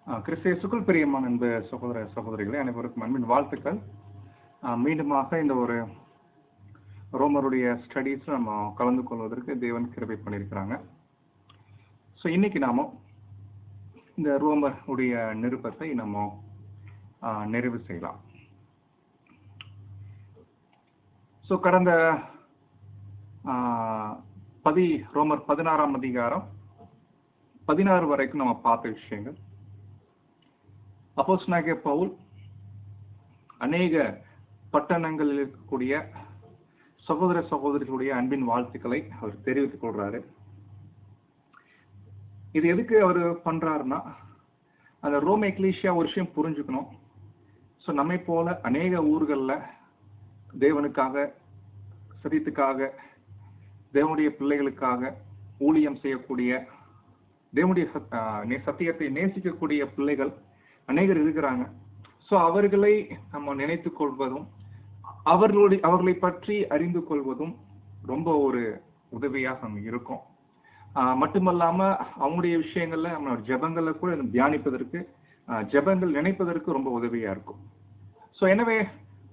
கிறிஸ்தேசுக்குள் பிரியமான அன்பு சகோதர சகோதரிகளே, அனைவருக்கும் அன்பின் வாழ்த்துக்கள். மீண்டுமாக இந்த ஒரு ரோமருடைய ஸ்டடீஸ் நம்ம கலந்து கொள்வதற்கு தேவன் கிருபை பண்ணியிருக்கிறாங்க. ஸோ இன்னைக்கு நாம இந்த ரோமருடைய நிருபத்தை நம்ம நிறைவு செய்யலாம். ஸோ கடந்த ரோமர் 16ஆம் அதிகாரம் 16 வரைக்கும் நம்ம பார்த்த விஷயங்கள், அப்போஸ்தலனாகிய பவுல் அநேக பட்டணங்களில் இருக்கக்கூடிய சகோதர சகோதரிகளுடைய அன்பின் வாழ்த்துக்களை அவர் தெரிவித்துக் கொள்றாரு. இது எதுக்கு அவர் பண்றாருன்னா, அந்த ரோம் எக்லீசியா ஒரு விஷயம் புரிஞ்சுக்கணும். ஸோ நம்மை போல அநேக ஊர்களில் தேவனுக்காக, சத்தியத்துக்காக, தேவனுடைய பிள்ளைகளுக்காக ஊழியம் செய்யக்கூடிய, தேவனுடைய சத்தியத்தை நேசிக்கக்கூடிய பிள்ளைகள் அநேகர் இருக்கிறாங்க. ஸோ அவர்களை நம்ம நினைத்து கொள்வதும் அவர்களை பற்றி அறிந்து கொள்வதும் ரொம்ப ஒரு உதவியாக இருக்கும். மட்டுமல்லாம அவங்களுடைய விஷயங்கள்ல நம்ம ஜெபங்கள்ல கூட தியானிப்பதற்கு, ஜெபங்கள் நினைப்பதற்கு ரொம்ப உதவியா இருக்கும். ஸோ எனவே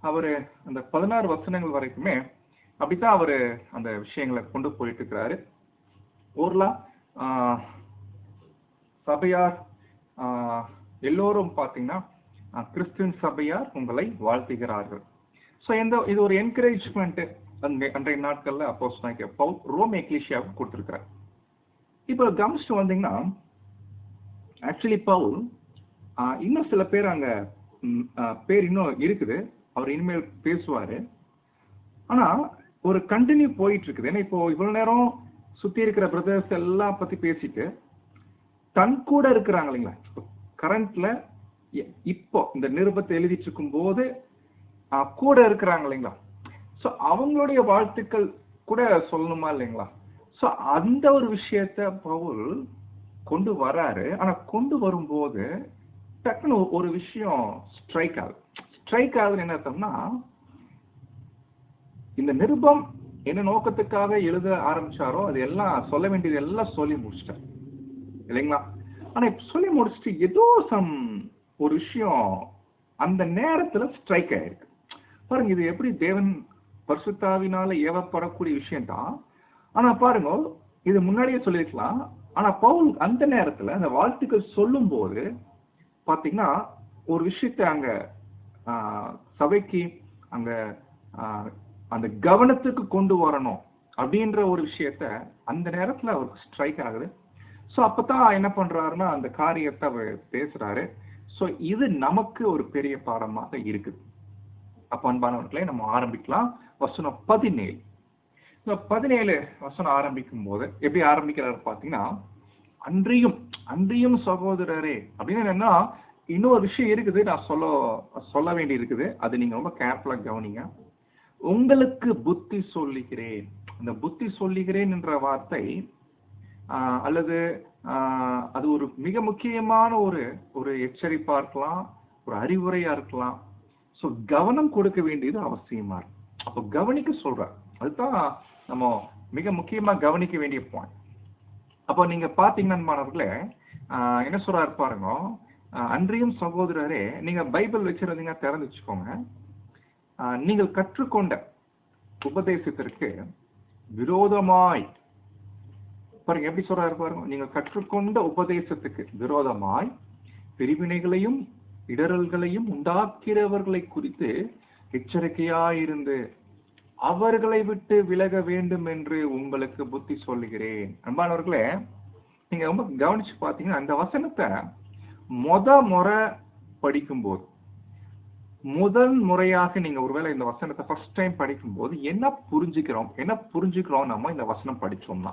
அவரு அந்த 16 வசனங்கள் வரைக்குமே அப்படித்தான் அவரு அந்த விஷயங்களை கொண்டு போயிட்டு இருக்கிறாரு. ஊர்லாம் சபையார் எல்லோரும் பார்த்தீங்கன்னா கிறிஸ்துவின் சபையார் உங்களை வாழ்த்துகிறார்கள். ஸோ இது ஒரு என்கரேஜ்மெண்ட் அன்றைய நாட்கள்ல அப்போஸ்தலனாகிய பவுல் ரோம் எக்லீசியாவுக்கு கொடுத்திருக்கிறார். இப்போ கவனிச்சுட்டு வந்தீங்கன்னா, ஆக்சுவலி பவுல் இன்னும் சில பேர் அங்க பேர் இன்னும் இருக்குது, அவர் இனிமேல் பேசுவாரு. ஆனா ஒரு கண்டினியூ போயிட்டு இருக்குது. ஏன்னா இப்போ இவ்வளவு நேரம் சுத்தி இருக்கிற பிரதர்ஸ் எல்லாம் பத்தி பேசிட்டு தன் கூட இருக்கிறாங்க இல்லைங்களா, கரண்ட்ல இப்போ இந்த நிருபத்தை எழுதிட்டு இருக்கும் போது கூட இருக்கிறாங்க இல்லைங்களா, ஸோ அவங்களுடைய வாழ்த்துக்கள் கூட சொல்லணுமா இல்லைங்களா. ஸோ அந்த ஒரு விஷயத்த பவுல் கொண்டு வராரு. ஆனா கொண்டு வரும்போது டக்குன்னு ஒரு விஷயம் ஸ்ட்ரைக் ஆகுது. என்ன அர்த்தம்னா, இந்த நிருபம் என்ன நோக்கத்துக்காக எழுத ஆரம்பிச்சாரோ அது எல்லாம் சொல்ல வேண்டியது எல்லாம் சொல்லி முடிச்சிட்டார் இல்லைங்களா. ஆனா இப்ப சொல்லி முடிச்சுட்டு ஏதோ ஒரு விஷயம் அந்த நேரத்துல ஸ்ட்ரைக் ஆயிருக்கு. பாருங்க, இது எப்படி தேவன் பரிசுத்தாவினால ஏவப்படக்கூடிய விஷயம் தான். ஆனா பாருங்க, இது முன்னாடியே சொல்லிருக்கலாம். ஆனா பவுல் அந்த நேரத்துல அந்த வாழ்த்துக்கள் சொல்லும் போது பாத்தீங்கன்னா ஒரு விஷயத்தை அங்க சபைக்கு அங்க அந்த கவனத்துக்கு கொண்டு வரணும் அப்படின்ற ஒரு விஷயத்த அந்த நேரத்துல அவருக்கு ஸ்ட்ரைக் ஆகுது. ஸோ அப்பதான் என்ன பண்றாருன்னா அந்த காரியத்தை அவர் பேசுறாரு. ஸோ இது நமக்கு ஒரு பெரிய பாடமாக இருக்குது. அப்ப அன்பானவர்களே, நம்ம ஆரம்பிக்கலாம். வசனம் 17. 17 வசனம் ஆரம்பிக்கும் போது எப்படி ஆரம்பிக்கிறாரு பாத்தீங்கன்னா, அன்றியும் சகோதரரே அப்படின்னு. என்னன்னா இன்னொரு விஷயம் இருக்குது, நான் சொல்ல வேண்டி இருக்குது. அது நீங்க ரொம்ப கேர்ஃபுல்லா கவனிங்க. உங்களுக்கு புத்தி சொல்லுகிறேன். இந்த புத்தி சொல்லுகிறேன் என்ற வார்த்தை அல்லது அது ஒரு மிக முக்கியமான ஒரு எச்சரிப்பா இருக்கலாம், ஒரு அறிவுரையா இருக்கலாம். ஸோ கவனம் கொடுக்க வேண்டியது அவசியமா இருக்கு. அப்போ கவனிக்க சொல்ற, அதுதான் நம்ம மிக முக்கியமா கவனிக்க வேண்டிய பாயிண்ட். அப்போ நீங்க பாத்தீங்கன்னா மாணவர்களே, என்ன சொல்றாரு பாருங்க, அன்றியும் சகோதரரே, நீங்க பைபிள் வச்சிருந்தீங்க திறந்து வச்சுக்கோங்க. நீங்கள் கற்றுக்கொண்ட உபதேசத்திற்கு விரோதமாய், பாருங்க எப்படி சொல்றாரு பாருங்க, நீங்கள் கற்றுக்கொண்ட உபதேசத்துக்கு விரோதமாய் பிரிவினைகளையும் இடரல்களையும் உண்டாக்கிறவர்களை குறித்து எச்சரிக்கையாயிருந்து அவர்களை விட்டு விலக வேண்டும் என்று உங்களுக்கு புத்தி சொல்லுகிறேன். அன்பானவர்களே, நீங்க ரொம்ப கவனிச்சு பாத்தீங்கன்னா அந்த வசனத்தை முறை படிக்கும்போது, முதல் முறையாக நீங்க ஒருவேளை இந்த வசனத்தை ஃபர்ஸ்ட் டைம் படிக்கும்போது என்ன புரிஞ்சுக்கிறோம் நம்ம இந்த வசனம் படிச்சோம்னா,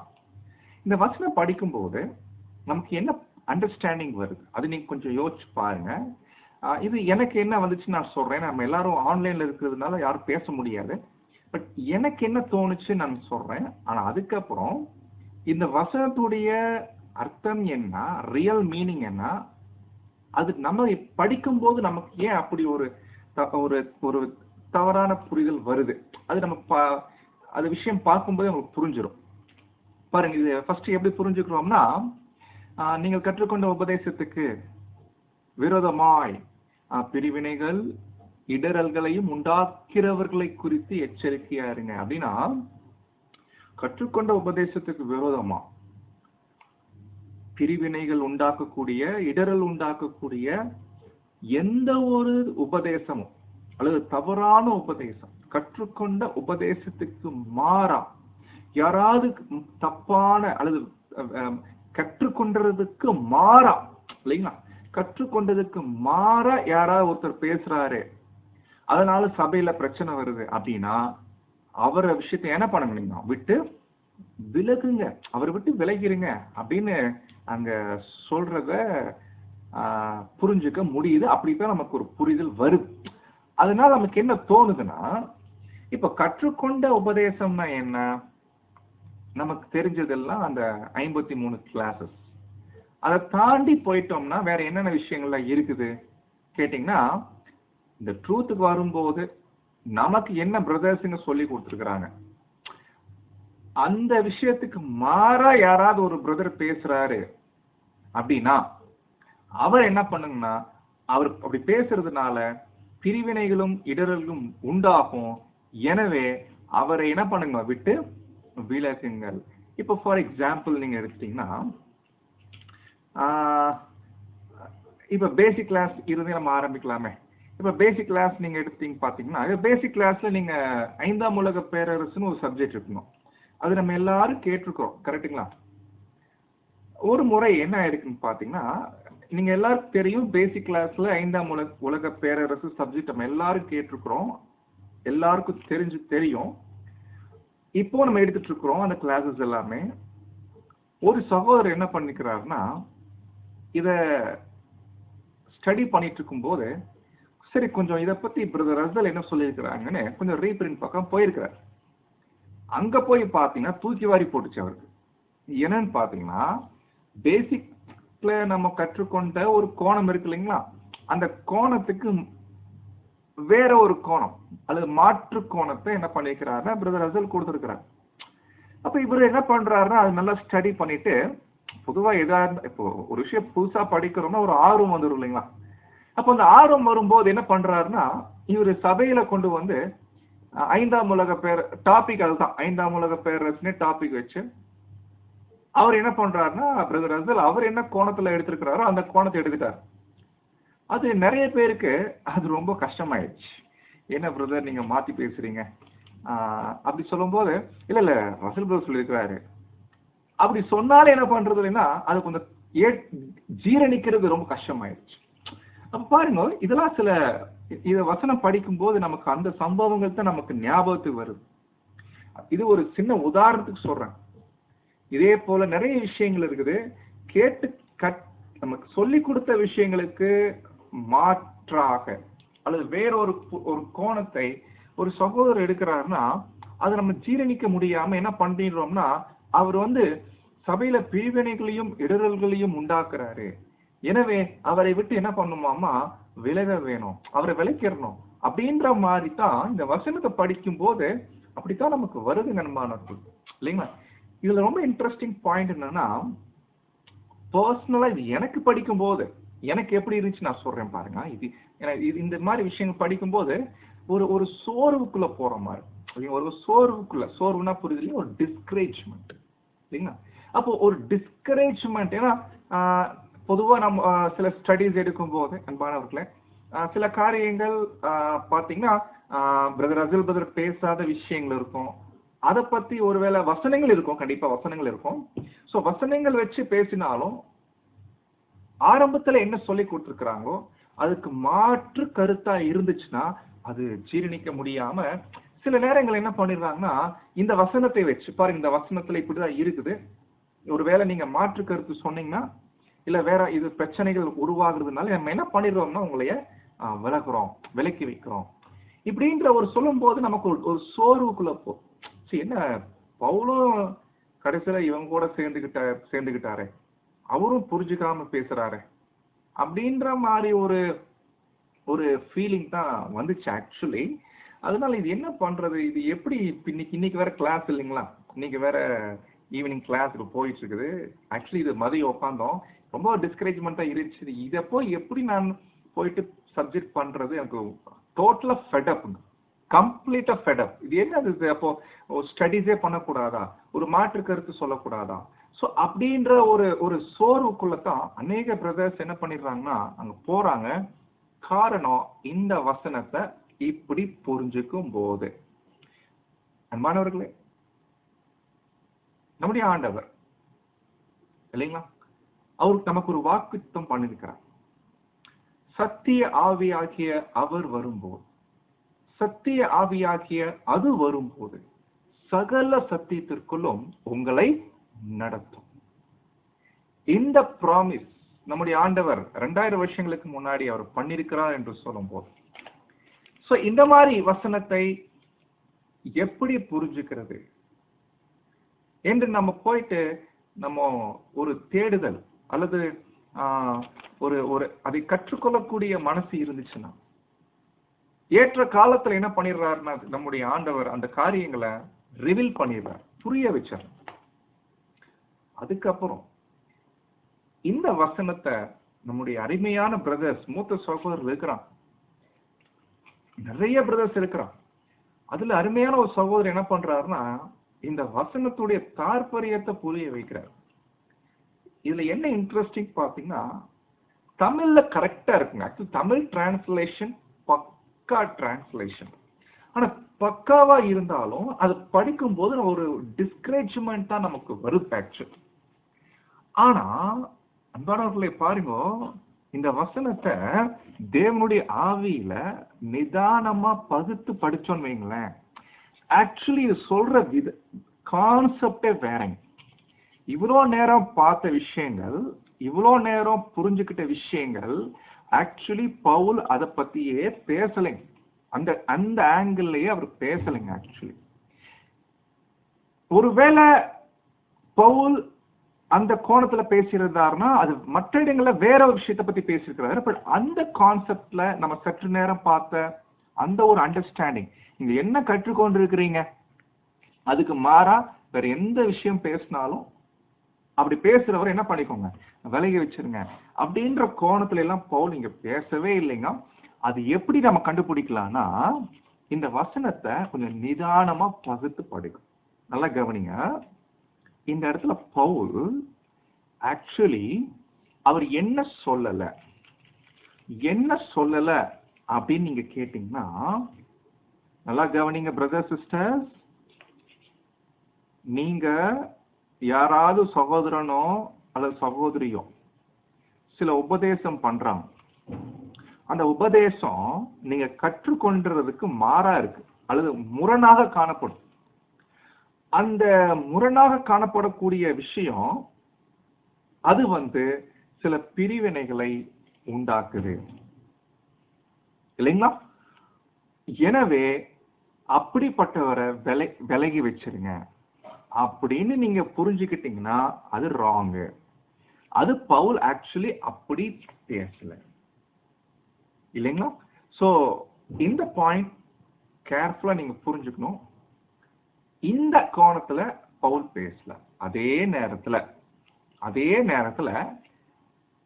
இந்த வசனம் படிக்கும்போது நமக்கு என்ன அண்டர்ஸ்டாண்டிங் வருது அது நீங்க கொஞ்சம் யோசிச்சு பாருங்க. இது எனக்கு என்ன வந்துச்சு நான் சொல்றேன். நம்ம எல்லாரும் ஆன்லைன்ல இருக்கிறதுனால யாரும் பேச முடியாது. பட் எனக்கு என்ன தோணுச்சு நான் சொல்றேன். ஆனா அதுக்கப்புறம் இந்த வசனத்துடைய அர்த்தம் என்ன, ரியல் மீனிங் என்ன, அது நம்ம படிக்கும்போது நமக்கு ஏன் அப்படி ஒரு தவறான புரிதல் வருது, அது நம்ம அது விஷயம் பார்க்கும்போது நமக்கு புரிஞ்சிடும். பாருங்க, இது ஃபர்ஸ்ட் எப்படி புரிஞ்சுக்கிறோம்னா, நீங்கள் கற்றுக்கொண்ட உபதேசத்துக்கு விரோதமாய் பிரிவினைகள் இடரல்களையும் உண்டாக்கிறவர்களை குறித்து எச்சரிக்கையா இருங்க. அப்படின்னா கற்றுக்கொண்ட உபதேசத்துக்கு விரோதமா பிரிவினைகள் உண்டாக்கக்கூடிய, இடரல் உண்டாக்கக்கூடிய எந்த ஒரு உபதேசமும் அல்லது தவறான உபதேசம், கற்றுக்கொண்ட உபதேசத்துக்கு மாறா யாராவது தப்பான அல்லது கற்றுக்கொண்டதுக்கு மாறா இல்லைங்களா, கற்றுக்கொண்டதுக்கு மாறா யாராவது ஒருத்தர் பேசுறாரு, அதனால சபையில பிரச்சனை வருது அப்படின்னா அவரை விஷயத்தை என்ன பண்ணணும், விட்டு விலகுங்க, அவரை விட்டு விலகிருங்க அப்படின்னு அங்க சொல்றத புரிஞ்சுக்க முடியுது. அப்படித்தான் நமக்கு ஒரு புரிதல் வருது. அதனால நமக்கு என்ன தோணுதுன்னா, இப்ப கற்றுக்கொண்ட உபதேசம்னா என்ன, நமக்கு தெரிஞ்சதெல்லாம் அந்த 53 கிளாஸஸ். அதை தாண்டி போயிட்டோம்னா வேற என்னென்ன விஷயங்கள்லாம் இருக்குது கேட்டீங்கன்னா, இந்த ட்ரூத்துக்கு வரும்போது நமக்கு என்ன பிரதர்ஸுங்க சொல்லி கொடுத்துருக்குறாங்க, அந்த விஷயத்துக்கு மாறா யாராவது ஒரு பிரதர் பேசுறாரு அப்படின்னா அவர் என்ன பண்ணுங்கன்னா, அவர் அப்படி பேசுறதுனால பிரிவினைகளும் இடர்களும் உண்டாகும். எனவே அவரை என்ன பண்ணுங்க, விட்டு விலகுங்கள். இப்போ ஃபார் எக்ஸாம்பிள் நீங்க எடுத்துட்டீங்கன்னா, இப்ப பேசிக் கிளாஸ் இருந்து நம்ம ஆரம்பிக்கலாமே. இப்ப பேசிக் கிளாஸ் நீங்க எடுத்தீங்க பாத்தீங்கன்னா, பேசிக் கிளாஸ்ல நீங்க 5ஆம் உலக பேரரசுன்னு ஒரு சப்ஜெக்ட் இருக்கணும். அது நம்ம எல்லாரும் கேட்டிருக்கோம், கரெக்டுங்களா? ஒரு முறை என்ன ஆயிருக்குன்னு பாத்தீங்கன்னா, நீங்க எல்லாருக்கும் தெரியும், பேசிக் கிளாஸ்ல 5ஆம் உலக பேரரசு சப்ஜெக்ட் நம்ம எல்லாரும் கேட்டிருக்கிறோம், எல்லாருக்கும் தெரியும். இப்போ நம்ம எடுத்துட்டு இருக்கிறோம் அந்த கிளாஸஸ் எல்லாமே. ஒரு சகோதரர் என்ன பண்ணிக்கிறாருன்னா, இத ஸ்டடி பண்ணிட்டு இருக்கும் போது சரி கொஞ்சம் இதை பத்தி பிரதர் ரசல் என்ன சொல்லியிருக்கிறாங்கன்னு கொஞ்சம் ரீபிரிண்ட் பக்கம் போயிருக்கிறார். அங்க போய் பாத்தீங்கன்னா தூக்கி வாரி போட்டுச்சு அவருக்கு. என்னன்னு பாத்தீங்கன்னா, பேசிக்ல நம்ம கற்றுக்கொண்ட ஒரு கோணம் இருக்கு இல்லைங்களா, அந்த கோணத்துக்கு வேற ஒரு கோணம் அல்லது மாற்று கோணத்தை என்ன பண்ணிக்கிறாருன்னா பிரதர் ரசல் கொடுத்துருக்கிறார். அப்ப இவரு என்ன பண்றாருன்னா, அது நல்லா ஸ்டடி பண்ணிட்டு, பொதுவா ஏதாவது இப்போ ஒரு விஷயம் புதுசா படிக்கிறோம்னா ஒரு ஆர்வம் வந்துடும் இல்லைங்களா, அப்ப அந்த ஆர்வம் வரும்போது என்ன பண்றாருன்னா, இவரு சபையில கொண்டு வந்து 5ஆம் உலக பேர் டாபிக், அதுதான் 5ஆம் உலக பேரரசுனே டாபிக் வச்சு அவர் என்ன பண்றாருன்னா, பிரதர் ரசல் அவர் என்ன கோணத்துல எடுத்திருக்கிறாரோ அந்த கோணத்தை எடுத்துட்டார். அது நிறைய பேருக்கு அது ரொம்ப கஷ்டமாயிடுச்சு. என்ன பிரதர் நீங்க மாத்தி பேசுறீங்க அப்படி சொல்லும் போது, இல்ல இல்ல ரசல் பிரதர் சொல்லியிருக்கிறாரு அப்படி சொன்னாலே என்ன பண்றது இல்லைன்னா அது கொஞ்சம் ஜீரணிக்கிறது ரொம்ப கஷ்டமாயிடுச்சு. அப்ப பாருங்க, இதெல்லாம் சில இத வசனம் படிக்கும் போது நமக்கு அந்த சம்பவங்கள் தான் நமக்கு ஞாபகத்துக்கு வருது. இது ஒரு சின்ன உதாரணத்துக்கு சொல்றேன். இதே போல நிறைய விஷயங்கள் இருக்குது. கேட்டு நமக்கு சொல்லி கொடுத்த விஷயங்களுக்கு மாற்றாக அல்லது வேற ஒரு கோணத்தை ஒரு சகோதரர் எடுக்கிறாருன்னா, அதை நம்ம ஜீரணிக்க முடியாம என்ன பண்ணிடுறோம்னா, அவர் சபையில பிரிவினைகளையும் இடரல்களையும் உண்டாக்குறாரு. எனவே அவரை விட்டு என்ன பண்ணுமாமா, விலக வேணும், அவரை விலக்கிடணும் அப்படின்ற மாதிரி தான் இந்த வசனத்தை படிக்கும் போது அப்படித்தான் நமக்கு வருது நண்பானவர்கள் இல்லைங்களா. இதுல ரொம்ப இன்ட்ரெஸ்டிங் பாயிண்ட் என்னன்னா, பர்சனலா இது எனக்கு படிக்கும் போது எனக்கு எப்படி இருந்துச்சு நான் சொல்றேன் பாருங்க. இது இந்த மாதிரி விஷயங்கள் படிக்கும் போது ஒரு சோர்வுக்குள்ள போற மாதிரி, ஒரு சோர்வுனா புரியுது இல்லையா, ஒரு டிஸ்கரேஜ்மெண்ட் இல்லைங்களா. அப்போ ஒரு டிஸ்கரேஜ்மெண்ட், ஏன்னா பொதுவா நம்ம சில ஸ்டடிஸ் எடுக்கும் போது அன்பானவர்களே சில காரியங்கள் பாத்தீங்கன்னா பிரதர் ரசல் பிரதர் பேசாத விஷயங்கள் இருக்கும். அதை பத்தி ஒருவேளை வசனங்கள் இருக்கும், கண்டிப்பா வசனங்கள் இருக்கும். சோ வசனங்கள் வச்சு பேசினாலும் ஆரம்பத்துல என்ன சொல்லி கொடுத்துருக்காங்களோ அதுக்கு மாற்று கருத்தா இருந்துச்சுன்னா அது ஜீரணிக்க முடியாம சில நேரங்கள் என்ன பண்ணிடுறாங்கன்னா, இந்த வசனத்தை வச்சு பாருங்க, இந்த வசனத்துல இப்படிதான் இருக்குது, ஒருவேளை நீங்க மாற்று கருத்து சொன்னீங்கன்னா இல்ல வேற இது பிரச்சனைகள் உருவாகுறதுனால நம்ம என்ன பண்ணிடுறோம்னா உங்களைய விலகுறோம், விலக்கி வைக்கிறோம் இப்படின்ற ஒரு சொல்லும் போது நமக்கு ஒரு சோர்வுக்குள்ள போ. என்ன பவுலும் கடைசியில இவங்க கூட சேர்ந்துகிட்டாரு, அவரும் புரிஞ்சுக்காம பேசுறாரு அப்படின்ற மாதிரி ஒரு ஃபீலிங் தான் வந்துச்சு ஆக்சுவலி. அதனால இது என்ன பண்றது, இது எப்படி இன்னைக்கு வேற கிளாஸ் இல்லைங்களா, இன்னைக்கு வேற ஈவினிங் கிளாஸுக்கு போயிட்டு இருக்குது. ஆக்சுவலி இது மதியம் உட்காந்தோம், ரொம்ப டிஸ்கரேஜ்மெண்டா இருந்துச்சு. இதை போய் எப்படி நான் போயிட்டு சப்ஜெக்ட் பண்றது, எனக்கு டோட்டலா ஃபெடப், கம்ப்ளீட்டா ஃபெடப். இது என்னது இது? அப்போ ஸ்டடீஸே பண்ணக்கூடாதா, ஒரு மாற்று கருத்து சொல்லக்கூடாதா? ஸோ அப்படின்ற ஒரு சோர்வுக்குள்ளதான் அநேக பிரதர்ஸ் என்ன பண்ணிடுறாங்கன்னா அங்க போறாங்க. காரணம், இந்த வசனத்தை இப்படி புரிஞ்சுக்கும் போது. அன்பானவர்களே, நம்முடைய ஆண்டவர் இல்லைங்களா, அவருக்கு நமக்கு ஒரு வாக்குத்தம் பண்ணிருக்கிறார். சத்திய ஆவியாகிய அவர் வரும்போது, சத்திய ஆவியாகிய அது வரும்போது சகல சத்தியத்திற்குள்ளும் உங்களை நடத்தும். இந்த ப்ராமிஸ் நம்முடைய ஆண்டவர் 2000 வருஷங்களுக்கு முன்னாடி அவர் பண்ணிருக்கிறார் என்று சொல்லும் போது, சோ இந்த மாதிரி வசனத்தை எப்படி புரிஞ்சுக்கிறது என்று நம்ம போயிட்டு நம்ம ஒரு தேடுதல் அல்லது ஒரு அதை கற்றுக்கொள்ளக்கூடிய மனசு இருந்துச்சுன்னா, ஏற்ற காலத்துல என்ன பண்ணிடுறாருன்னா நம்முடைய ஆண்டவர் அந்த காரியங்களை ரிவீல் பண்ணிடுறார், புரிய வச்சார். அதுக்கப்புறம் இந்த வசனத்தை நம்முடைய அருமையான பிரதர்ஸ், மூத்த சகோதரர் இருக்கிறான், நிறைய பிரதர்ஸ் இருக்கிறான். அதுல அருமையான ஒரு சகோதரர் என்ன பண்றாருன்னா இந்த வசனத்துடைய தாற்பயத்தை புரிய வைக்கிறார். இதுல என்ன இன்ட்ரெஸ்டிங் பாத்தீங்கன்னா, தமிழ்ல கரெக்டா இருக்குங்க. ஆக்சுவலி தமிழ் டிரான்ஸ்லேஷன் பக்கா டிரான்ஸ்லேஷன். ஆனா பக்காவா இருந்தாலும் அது படிக்கும் போது ஒரு டிஸ்கரேஜ்மெண்ட் தான் நமக்கு வருது ஆக்சுவலி. ஆனா அன்பானவர்களை பாருங்க, இந்த வசனத்தை தேவனுடைய ஆவியில நிதானமா பகுத்து படிச்சோன்னு வைங்களேன், ஆக்சுவலி இது சொல்ற கான்செப்டே வேறங்க. இவ்வளோ நேரம் பார்த்த விஷயங்கள், இவ்வளோ நேரம் புரிஞ்சுக்கிட்ட விஷயங்கள் ஆக்சுவலி பவுல் அதை பத்தியே பேசலைங்க. அந்த ஆங்கிள்லயே அவர் பேசலைங்க. ஆக்சுவலி ஒருவேளை பவுல் அந்த கோணத்துல பேசியிருந்தாருன்னா அது மற்ற இடங்கள்ல வேற ஒரு விஷயத்தை பத்தி பேசியிருக்கிறாரு. பட் அந்த கான்செப்ட்ல நம்ம சற்று நேரம் பார்த்த அந்த ஒரு அண்டர்ஸ்டாண்டிங், நீங்க என்ன கற்றுக்கொண்டு இருக்கிறீங்க, அதுக்கு மாறா வேற எந்த விஷயம் பேசினாலும் அப்படி பேசுறவர் என்ன பண்ணிக்கோங்க, விலகி வச்சிருங்க அப்படின்ற கோணத்துல எல்லாம் பவுல் இங்க பேசவே இல்லைங்க. அது எப்படி நம்ம கண்டுபிடிக்கலாம்னா, இந்த வசனத்தை கொஞ்சம் நிதானமா பகுத்து படிக்கும். நல்லா கவனிங்க. இந்த இடத்துல பவுல் ஆக்சுவலி அவர் என்ன சொல்லல அப்படின்னு நீங்க கேட்டீங்கன்னா, நல்லா கவனிங்க பிரதர் சிஸ்டர்ஸ். நீங்க யாராவது சகோதரனோ அல்லது சகோதரியோ சில உபதேசம் பண்றாங்க, அந்த உபதேசம் நீங்க கற்றுக்கொண்டதுக்கு மாறா இருக்கு அல்லது முரணாக காணப்படும். அந்த முரணாக காணப்படக்கூடிய விஷயம் அது சில பிரிவினைகளை உண்டாக்குது இல்லைங்களா? எனவே அப்படிப்பட்டவரை விலகி வச்சிருங்க அப்படின்னு நீங்க புரிஞ்சுக்கிட்டீங்கன்னா அது ராங். அது பவுல் ஆக்சுவலி அப்படி பேசல இல்லைங்களா? சோ இந்த பாயிண்ட் கேர்ஃபுல்லா நீங்க புரிஞ்சுக்கணும். இந்த கோணத்துல பவுல் பேசல. அதே நேரத்துல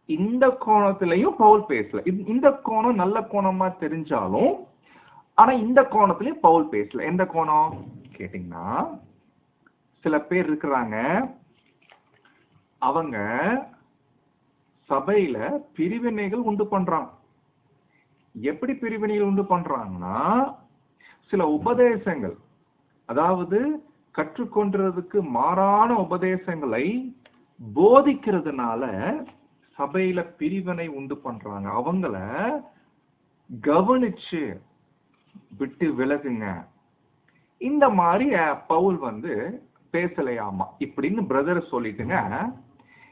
இந்த கோணத்திலையும் பவுல் பேசல. இந்த கோணம் நல்ல கோணமா தெரிஞ்சாலும் ஆனா இந்த கோணத்திலையும் பவுல் பேசல. எந்த கோணம் கேட்டீங்கன்னா, சில பேர் இருக்கிறாங்க, அவங்க சபையில பிரிவினைகள் உண்டு பண்றாங்க. எப்படி பிரிவினைகள் உண்டு பண்றாங்கன்னா, சில உபதேசங்கள், அதாவது கற்றுக்கொண்டதுக்கு மாறான உபதேசங்களை போதிக்கிறதுனால சபையில பிரிவினை உண்டு பண்றாங்க. அவங்கள கவனிச்சு விட்டு விலகுங்க. இந்த மாதிரி பவுல் பேசலையாமா இப்படின்னு பிரதர் சொல்லிட்டுங்க.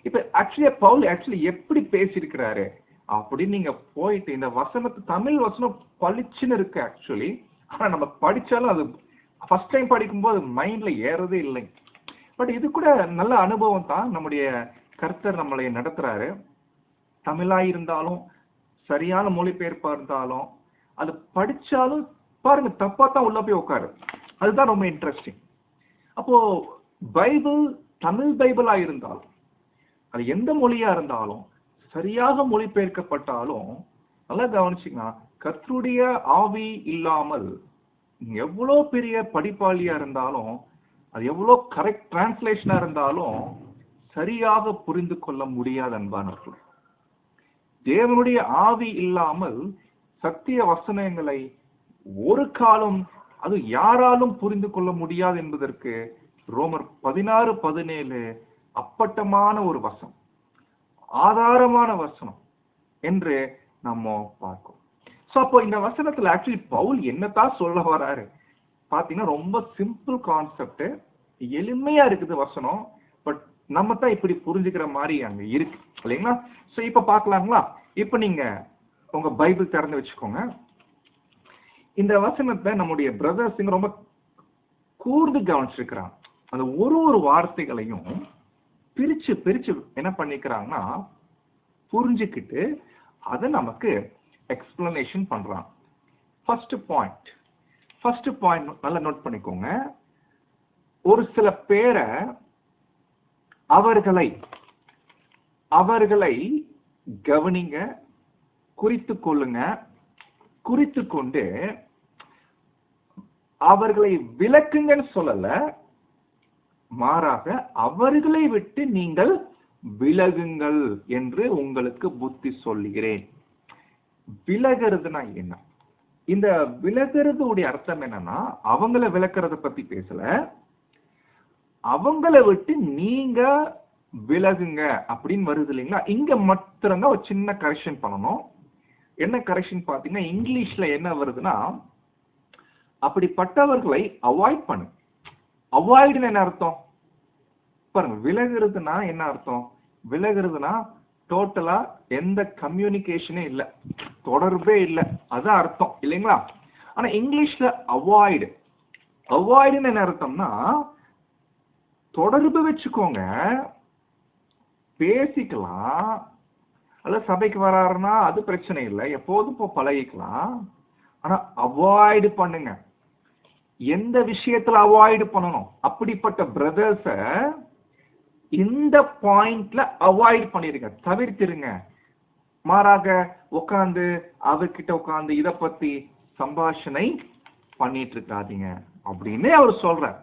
இப்ப பவுல் எப்படி பேசியிருக்கிறாரு அப்படின்னு நீங்க போயிட்டு இந்த வசனத்து தமிழ் வசனம் பளிச்சுன்னு இருக்கு ஆக்சுவலி. ஆனா நம்ம படிச்சாலும் அது ஃபர்ஸ்ட் டைம் படிக்கும்போது மைண்ட்ல ஏறதே இல்லைங்க. பட் இது கூட நல்ல அனுபவம் தான். நம்முடைய கர்த்தர் நம்மளை நடத்துறாரு. தமிழா இருந்தாலும் சரியான மொழிபெயர்ப்பா இருந்தாலும் அது படிச்சாலும் பாருங்க தப்பா தான் உள்ள போய் உட்காரு. அதுதான் ரொம்ப இன்ட்ரெஸ்டிங். அப்போ பைபிள் தமிழ் பைபிளா இருந்தாலும் அது எந்த மொழியா இருந்தாலும் சரியாக மொழிபெயர்க்கப்பட்டாலும் நல்லா கவனிச்சிங்கன்னா, கர்த்தருடைய ஆவி இல்லாமல் எவ்வளவு பெரிய படிப்பாளியா இருந்தாலும், அது எவ்வளவு கரெக்ட் டிரான்ஸ்லேஷனா இருந்தாலும் சரியாக புரிந்து கொள்ள முடியாது அன்பானவர்கள். தேவனுடைய ஆவி இல்லாமல் சத்திய வசனங்களை ஒரு காலம் அது யாராலும் புரிந்து கொள்ள முடியாது என்பதற்கு ரோமர் 16:17 அப்பட்டமான ஒரு வசனம், ஆதாரமான வசனம் என்று நம்ம பார்க்கிறோம். சோ அப்போ இந்த வசனத்துல ஆக்சுவலி பவுல் என்னத்தான் சொல்ல வராரு பாத்தீங்கன்னா, ரொம்ப சிம்பிள் கான்செப்ட், எளிமையா இருக்குது வசனம். பட் நம்ம தான் இப்படி புரிஞ்சுக்கிற மாதிரி அங்க இருக்கு இல்லைங்களா? சோ இப்ப பாக்கலாங்களா? இப்ப நீங்க உங்க பைபிள் திறந்து வச்சுக்கோங்க. இந்த வசனத்தை நம்முடைய பிரதர்ஸ் ரொம்ப கூர்ந்து கவனிச்சிருக்கிறாங்க. அந்த ஒரு வார்த்தைகளையும் பிரிச்சு பிரிச்சு என்ன பண்ணிக்கிறாங்கன்னா புரிஞ்சுக்கிட்டு அதை நமக்கு எக்ஸ்பிளனேஷன் பண்றாங்க. ஃபர்ஸ்ட் பாயிண்ட் நல்லா நோட் பண்ணிக்கோங்க. ஒரு சில பேரை அவர்களை கவனிங்க, குறித்து கொள்ளுங்க, குறித்து கொண்டு அவர்களை விலக்குங்கன்னு சொல்லல, மாறாக அவர்களை விட்டு நீங்கள் விலகுங்கள் என்று உங்களுக்கு புத்தி சொல்லுகிறேன். விலகிறதுனா என்ன? இந்த விலகிறதுடைய அர்த்தம் என்னன்னா, அவங்கள விலக்கிறத பத்தி பேசல, அவங்கள விட்டு நீங்க விலகுங்க அப்படின்னு வருது இல்லைங்களா? இங்க மாத்திரம்தான் ஒரு சின்ன கரெக்ஷன் பண்ணணும். என்ன கரெக்ஷன் பாத்தீங்கன்னா, இங்கிலீஷ்ல என்ன வருதுன்னா, அப்படிப்பட்டவர்களை அவாய்ட் பண்ணு. அவாய்டுன்னு என்ன அர்த்தம் பாருங்க. விலகுறதுனா என்ன அர்த்தம்? விலகுறதுனா டோட்டலா எந்த கம்யூனிகேஷனே இல்ல, தொடர்பே இல்லை, அதான் அர்த்தம் இல்லைங்களா? ஆனா இங்கிலீஷ்ல அவாய்டுன்னு என்ன அர்த்தம்னா, தொடர்பு வச்சுக்கோங்க, பேசிக்கலாம், அல்ல சபைக்கு வராருன்னா அது பிரச்சனை இல்லை, எப்போதும் பழகிக்கலாம். ஆனா அவாய்டு பண்ணுங்க. எந்த விஷயத்துல அவாய்டு பண்ணணும்? அப்படிப்பட்ட பிரதர்ஸ இந்த பாயிண்ட்ல அவாய்ட் பண்ணிருங்க, தவிர்த்திருங்க. மாறாக உட்கார்ந்து அவர்கிட்ட உட்கார்ந்து இத பத்தி சம்பாஷணை பண்ணிட்டு இருக்காதீங்க அப்படின்னு அவர் சொல்றார்.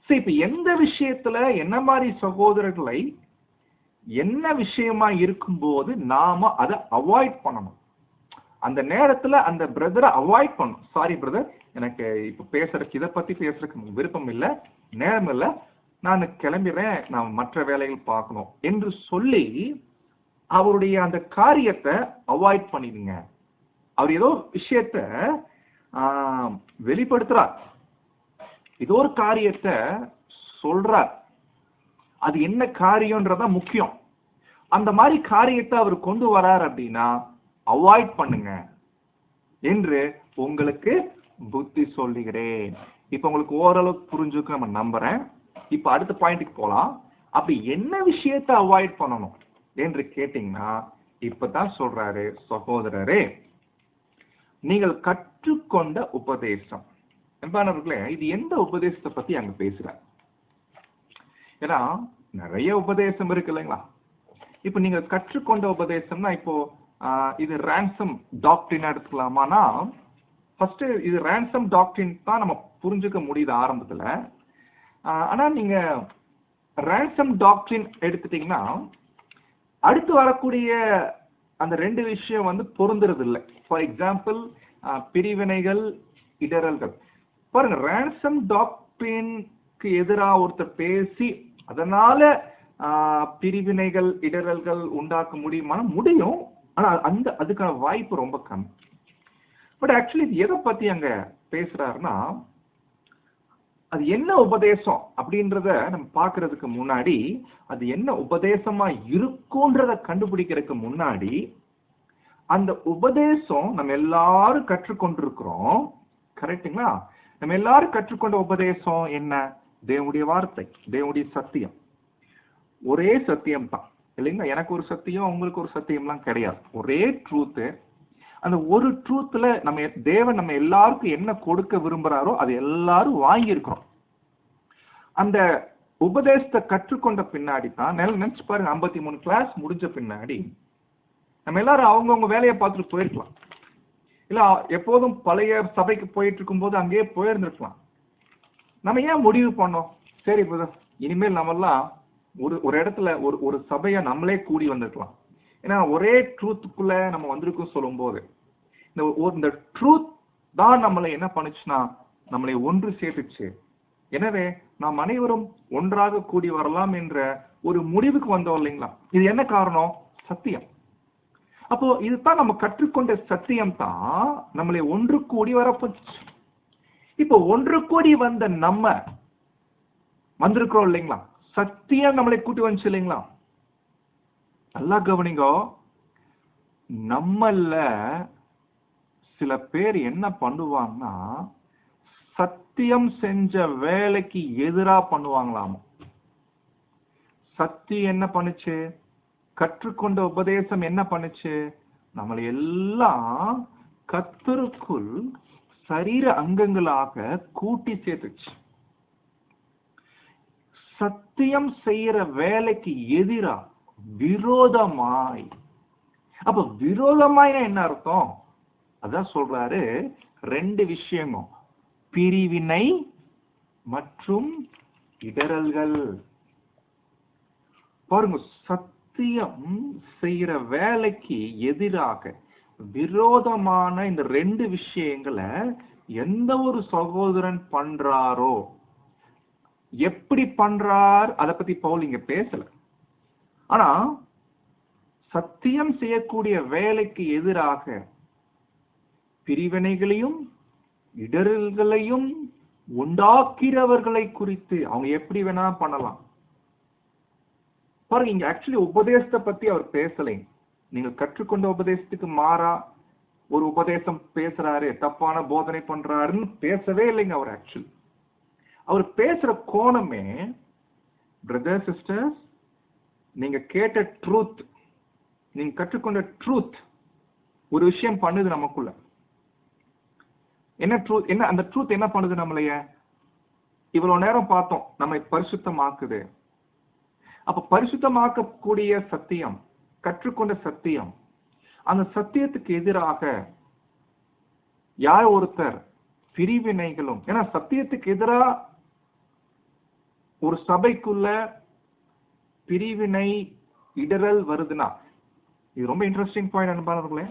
சரி, இப்ப எந்த விஷயத்துல என்ன மாதிரி சகோதரர்களை என்ன விஷயமா இருக்கும்போது நாம அதை அவாய்ட் பண்ணணும்? அந்த நேரத்துல அந்த பிரதரை அவாய்ட் பண்ணணும். சாரி பிரதர், எனக்கு இப்ப பேசுறதுக்கு இதை பத்தி பேசுறதுக்கு விருப்பம் இல்லை, நேரம் இல்லை, நான் கிளம்பிடுறேன், நான் மற்ற வேலைகள் பார்க்கணும் என்று சொல்லி அவருடைய அந்த காரியத்தை அவாய்ட் பண்ணிடுங்க. அவர் ஏதோ விஷயத்த வெளிப்படுத்துறார், ஏதோ ஒரு காரியத்தை சொல்றார், அது என்ன காரியம்ன்றதா முக்கியம். அந்த மாதிரி காரியத்தை அவர் கொண்டு வரார் அப்படின்னா அவாய்ட் பண்ணுங்க என்று உங்களுக்கு புத்தி சொல்லுகிறேன். இப்ப உங்களுக்கு ஓரளவுக்கு புரிஞ்சுக்க நம்ம நம்புறேன். இப்ப அடுத்த பாயிண்ட்டுக்கு போலாம். அப்படி என்ன விஷயத்தை அவாய்ட் பண்ணணும் என்று கேட்டீங்கன்னா, இப்பதான் சொல்றாரு, சகோதரரே நீங்கள் கற்றுக்கொண்ட உபதேசம். என்பானவர்களே, இது எந்த உபதேசத்தை பத்தி அங்க பேசுற? ஏன்னா நிறைய உபதேசம் இருக்கு இல்லைங்களா? இப்ப நீங்க கற்றுக்கொண்ட உபதேசம்னா, இப்போ இது ransom டாக்டரின் எடுத்துக்கலாமானா, ஃபர்ஸ்ட் இது ransom டாக்டரின் தான் நம்ம புரிஞ்சுக்க முடியுது ஆரம்பத்துல. ஆனா நீங்க ransom டாக்டரின் எடுத்துட்டீங்கன்னா அடுத்து வரக்கூடிய அந்த ரெண்டு விஷயம் பொருந்துறது இல்லை. ஃபார் எக்ஸாம்பிள், பிரிவினைகள், இடரல்கள். பாருங்க, ransom டாக்டரினுக்கு எதிராக ஒருத்தர் பேசி அதனால பிரிவினைகள், இடரல்கள் உண்டாக்க முடியும். ஆனா அதுக்கான வாய்ப்பு ரொம்ப கம்மி. பட் ஆக்சுவலி இது எதை பத்தி அங்க பேசுறாருன்னா, அது என்ன உபதேசம் அப்படின்றத நம்ம பாக்குறதுக்கு முன்னாடி, அது என்ன உபதேசமா இருக்கும்ன்றத கண்டுபிடிக்கிறதுக்கு முன்னாடி, அந்த உபதேசம் நம்ம எல்லாரும் கற்றுக்கொண்டிருக்கிறோம், கரெக்டுங்களா? நம்ம எல்லாரும் கற்றுக்கொண்ட உபதேசம் என்ன? தேவனுடைய வார்த்தை, தேவனுடைய சத்தியம். ஒரே சத்தியம் தான் இல்லைங்களா? எனக்கு ஒரு சத்தியம், உங்களுக்கு ஒரு சத்தியம்லாம் கிடையாது. ஒரே ட்ரூத்து. அந்த ஒரு ட்ரூத்ல தேவன் நம்ம எல்லாருக்கும் என்ன கொடுக்க விரும்புறாரோ அது எல்லாரும் வாங்கி இருக்கிறோம். அந்த உபதேசத்தை கற்றுக்கொண்ட பின்னாடி தான் நினைச்சு பாருங்க, 53 கிளாஸ் முடிஞ்ச பின்னாடி நம்ம எல்லாரும் அவங்கவுங்க வேலையை பார்த்துட்டு போயிருக்கலாம். இல்ல எப்போதும் பழைய சபைக்கு போயிட்டு இருக்கும் போது அங்கேயே போயிருந்துருக்கலாம். நம்ம ஏன் முடிவு பண்ணோம், சரி இனிமேல் நம்மெல்லாம் ஒரு இடத்துல ஒரு சபையை நம்மளே கூடி வந்திருக்கலாம். ஏன்னா ஒரே ட்ரூத்துக்குள்ள நம்ம வந்திருக்கோம் சொல்லும் போது இந்த ட்ரூத் தான் நம்மளை என்ன பண்ணுச்சுன்னா நம்மளை ஒன்று சேர்த்துச்சு. எனவே நாம் அனைவரும் ஒன்றாக கூடி வரலாம் என்ற ஒரு முடிவுக்கு வந்தோம் இல்லைங்களா? இது என்ன காரணம்? சத்தியம். அப்போ இதுதான் நம்ம கற்றுக்கொண்ட சத்தியம் தான் நம்மளை ஒன்று கூடி வரப்போச்சு. இப்போ ஒன்று கூடி வந்த நம்ம வந்திருக்கிறோம் இல்லைங்களா? சத்தியம் நம்மளை கூட்டி வந்துச்சு இல்லைங்களா? நல்லா கவனிங்க, நம்மள சில பேர் என்ன பண்ணுவாங்கன்னா சத்தியம் செஞ்ச வேலைக்கு எதிரா பண்ணுவாங்களாமா. சத்தியம் என்ன பண்ணுச்சு? கற்றுக்கொண்ட உபதேசம் என்ன பண்ணுச்சு? நம்மளை எல்லாம் கர்த்தருக்குள் சரீர அங்கங்களாக கூட்டி சேர்த்துச்சு. சத்தியம் செய்யற வேலைக்கு எதிரா, விரோதமாய். அப்ப விரோதமாய் என்ன அர்த்தம்? அதான் சொல்றாரு, 2 விஷயமும், பிரிவினை மற்றும் இடரல்கள். பாருங்க, சத்தியம் செய்யற வேலைக்கு எதிராக விரோதமான இந்த 2 விஷயங்களை எந்த ஒரு சகோதரன் பண்றாரோ, எப்படி பண்றார் அதை பத்தி பவுல் இங்க பேசல. ஆனா சத்தியம் செய்யக்கூடிய வேலைக்கு எதிராக பிரிவினைகளையும் இடர்களையும் உண்டாக்கிறவர்களை குறித்து அவங்க எப்படி வேணா பண்ணலாம். பாருங்க, இங்க ஆக்சுவலி உபதேசத்தை பத்தி அவர் பேசலை. நீங்க கற்றுக்கொண்ட உபதேசத்துக்கு மாறா ஒரு உபதேசம் பேசுறாரு, தப்பான போதனை பண்றாருன்னு பேசவே இல்லைங்க அவர். ஆக்சுவலி அவர் பேசுற கோணமே, பிரதர் சிஸ்டர்ஸ், நீங்க கேட்ட ட்ரூத், நீங்க கற்றுக்கொண்ட ட்ரூத் ஒரு விஷயம் பண்ணுது நமக்குள்ள. என்ன ட்ரூத்? என்ன அந்த ட்ரூத் என்ன பண்ணுது? நம்மளைய இவ்வளவு நேரம் பார்த்தோம், நம்மை பரிசுத்தமாக்குது. அப்ப பரிசுத்தமாக்கக்கூடிய சத்தியம், கற்றுக்கொண்ட சத்தியம், அந்த சத்தியத்துக்கு எதிராக யார் ஒருத்தர் பிரிவினைகளும். ஏன்னா சத்தியத்துக்கு எதிராக ஒரு சபைக்குள்ள பிரிவினை இடரல் வருதுன்னா, இது ரொம்ப இன்ட்ரெஸ்டிங் பாயிண்ட் அனுப்பானவர்களே.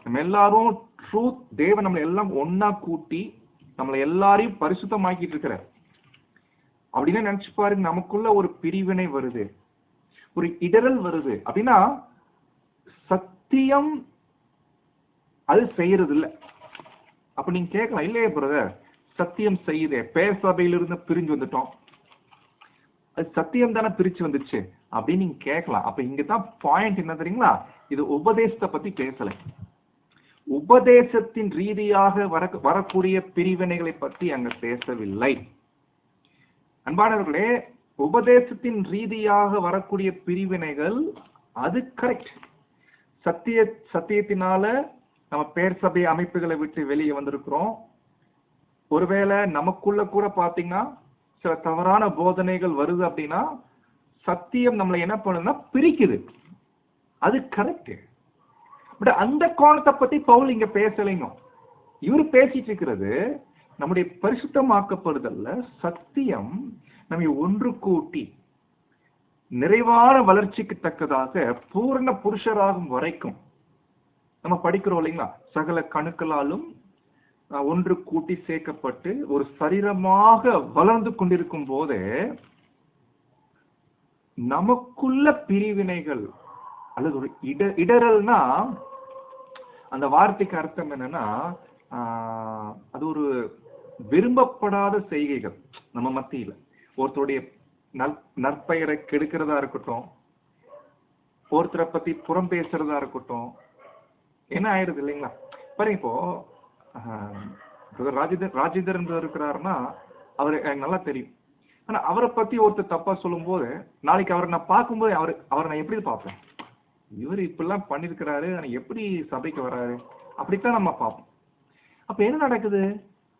நம்ம எல்லாரும் ட்ரூத், தேவன் நம்மளை எல்லாம் ஒன்னா கூட்டி நம்மளை எல்லாரையும் பரிசுத்தமாக்கிட்டு இருக்கிறார். அப்படின்னு நினைச்சு பாருங்க, நமக்குள்ள ஒரு பிரிவினை வருது, ஒரு இடரல் வருது அப்படின்னா சத்தியம் அது செய்யறது இல்லை. அப்ப நீங்க கேட்கலாம், இல்லையே பிரதர், சத்தியம் செய்யுதே, பேசபையிலிருந்து பிரிஞ்சு வந்துட்டோம், அது சத்தியம் தானே பிரிச்சு வந்துச்சு அப்படின்னு நீங்க கேட்கலாம். அப்ப இங்கதான் பாயிண்ட் என்ன தெரியுங்களா? இது உபதேசத்தை பத்தி பேசல, உபதேசத்தின் ரீதியாக வரக்கூடிய பிரிவினைகளை பற்றி அங்க பேசவில்லை. அன்பானவர்களே, உபதேசத்தின் ரீதியாக வரக்கூடிய பிரிவினைகள் அது கரெக்ட். சத்தியத்தினால நம்ம பேர் சபை அமைப்புகளை விட்டு வெளியே வந்திருக்கிறோம். ஒருவேளை நமக்குள்ள கூட பாத்தீங்கன்னா சில தவறான போதனைகள் வருது அப்படின்னா சத்தியம் நம்மளை என்ன பண்ணுதுன்னா பிரிக்குது, அது கரெக்ட். பட் அந்த கோணத்தை பத்தி பவுல் இங்க பேசலைங்க. இவரு பேசிட்டு இருக்கிறது நம்முடைய பரிசுத்தமாக்கப்படுதல்ல, சத்தியம் நம்மை ஒன்று கூட்டி நிறைவான வளர்ச்சிக்கு தக்கதாக பூரண புருஷராகும் வரைக்கும் நம்ம படிக்கிறோம் இல்லைங்களா? சகல கணுக்களாலும் ஒன்று கூட்டி சேர்க்கப்பட்டு ஒரு சரீரமாக வளர்ந்து கொண்டிருக்கும் போது நமக்குள்ள பிரிவினைகள் அல்லது ஒரு இடரல்னா, அந்த வார்த்தைக்கு அர்த்தம் என்னன்னா அது ஒரு விரும்பப்படாத செய்கைகள் நம்ம மத்தியில. ஒருத்தருடைய நற்பெயரை கெடுக்கிறதா இருக்கட்டும், ஒருத்தரை பத்தி புறம் பேசுறதா இருக்கட்டும், என்ன ஆயிடுது இல்லைங்களா? பாருங்க, இப்போ ராஜேந்தர் இருக்கிறாருன்னா அவரு எனக்கு நல்லா தெரியும். ஆனா அவரை பத்தி ஒருத்தர் தப்பா சொல்லும் போது நாளைக்கு அவரை நான் பார்க்கும்போது அவரை நான் எப்படி பார்ப்பேன்? இவர் இப்பெல்லாம் பண்ணிருக்கிறாரு, ஆனா எப்படி சபைக்கு வர்றாரு, அப்படித்தான் நம்ம பார்ப்போம். அப்ப என்ன நடக்குது?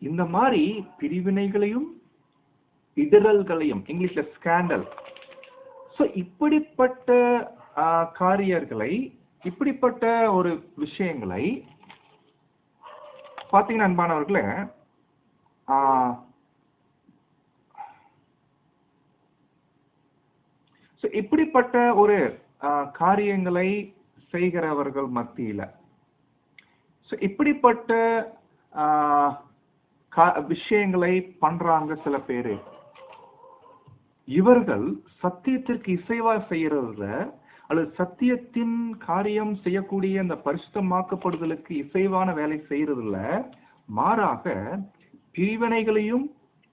இந்த மாதிரி பிரிவினைகளையும் இடரல்களையும், இங்கிலீஷ்ல ஸ்கேண்டல். சோ இப்படிப்பட்ட காரியங்களை, இப்படிப்பட்ட ஒரு விஷயங்களை பாத்தீங்கன்னா அன்பானவர்களே, இப்படிப்பட்ட ஒரு காரியங்களை செய்கிறவர்கள் மத்தியில, இப்படிப்பட்ட விஷயங்களை பண்றாங்க சில பேரு. இவர்கள் சத்தியத்திற்கு இசைவா செய்யறதுல, அல்லது சத்தியத்தின் காரியம் செய்யக்கூடிய அந்த பரிசுத்தமாக்கப்படுதலுக்கு இசைவான வேலை செய்யறதுல மாறாக பிரிவினைகளையும்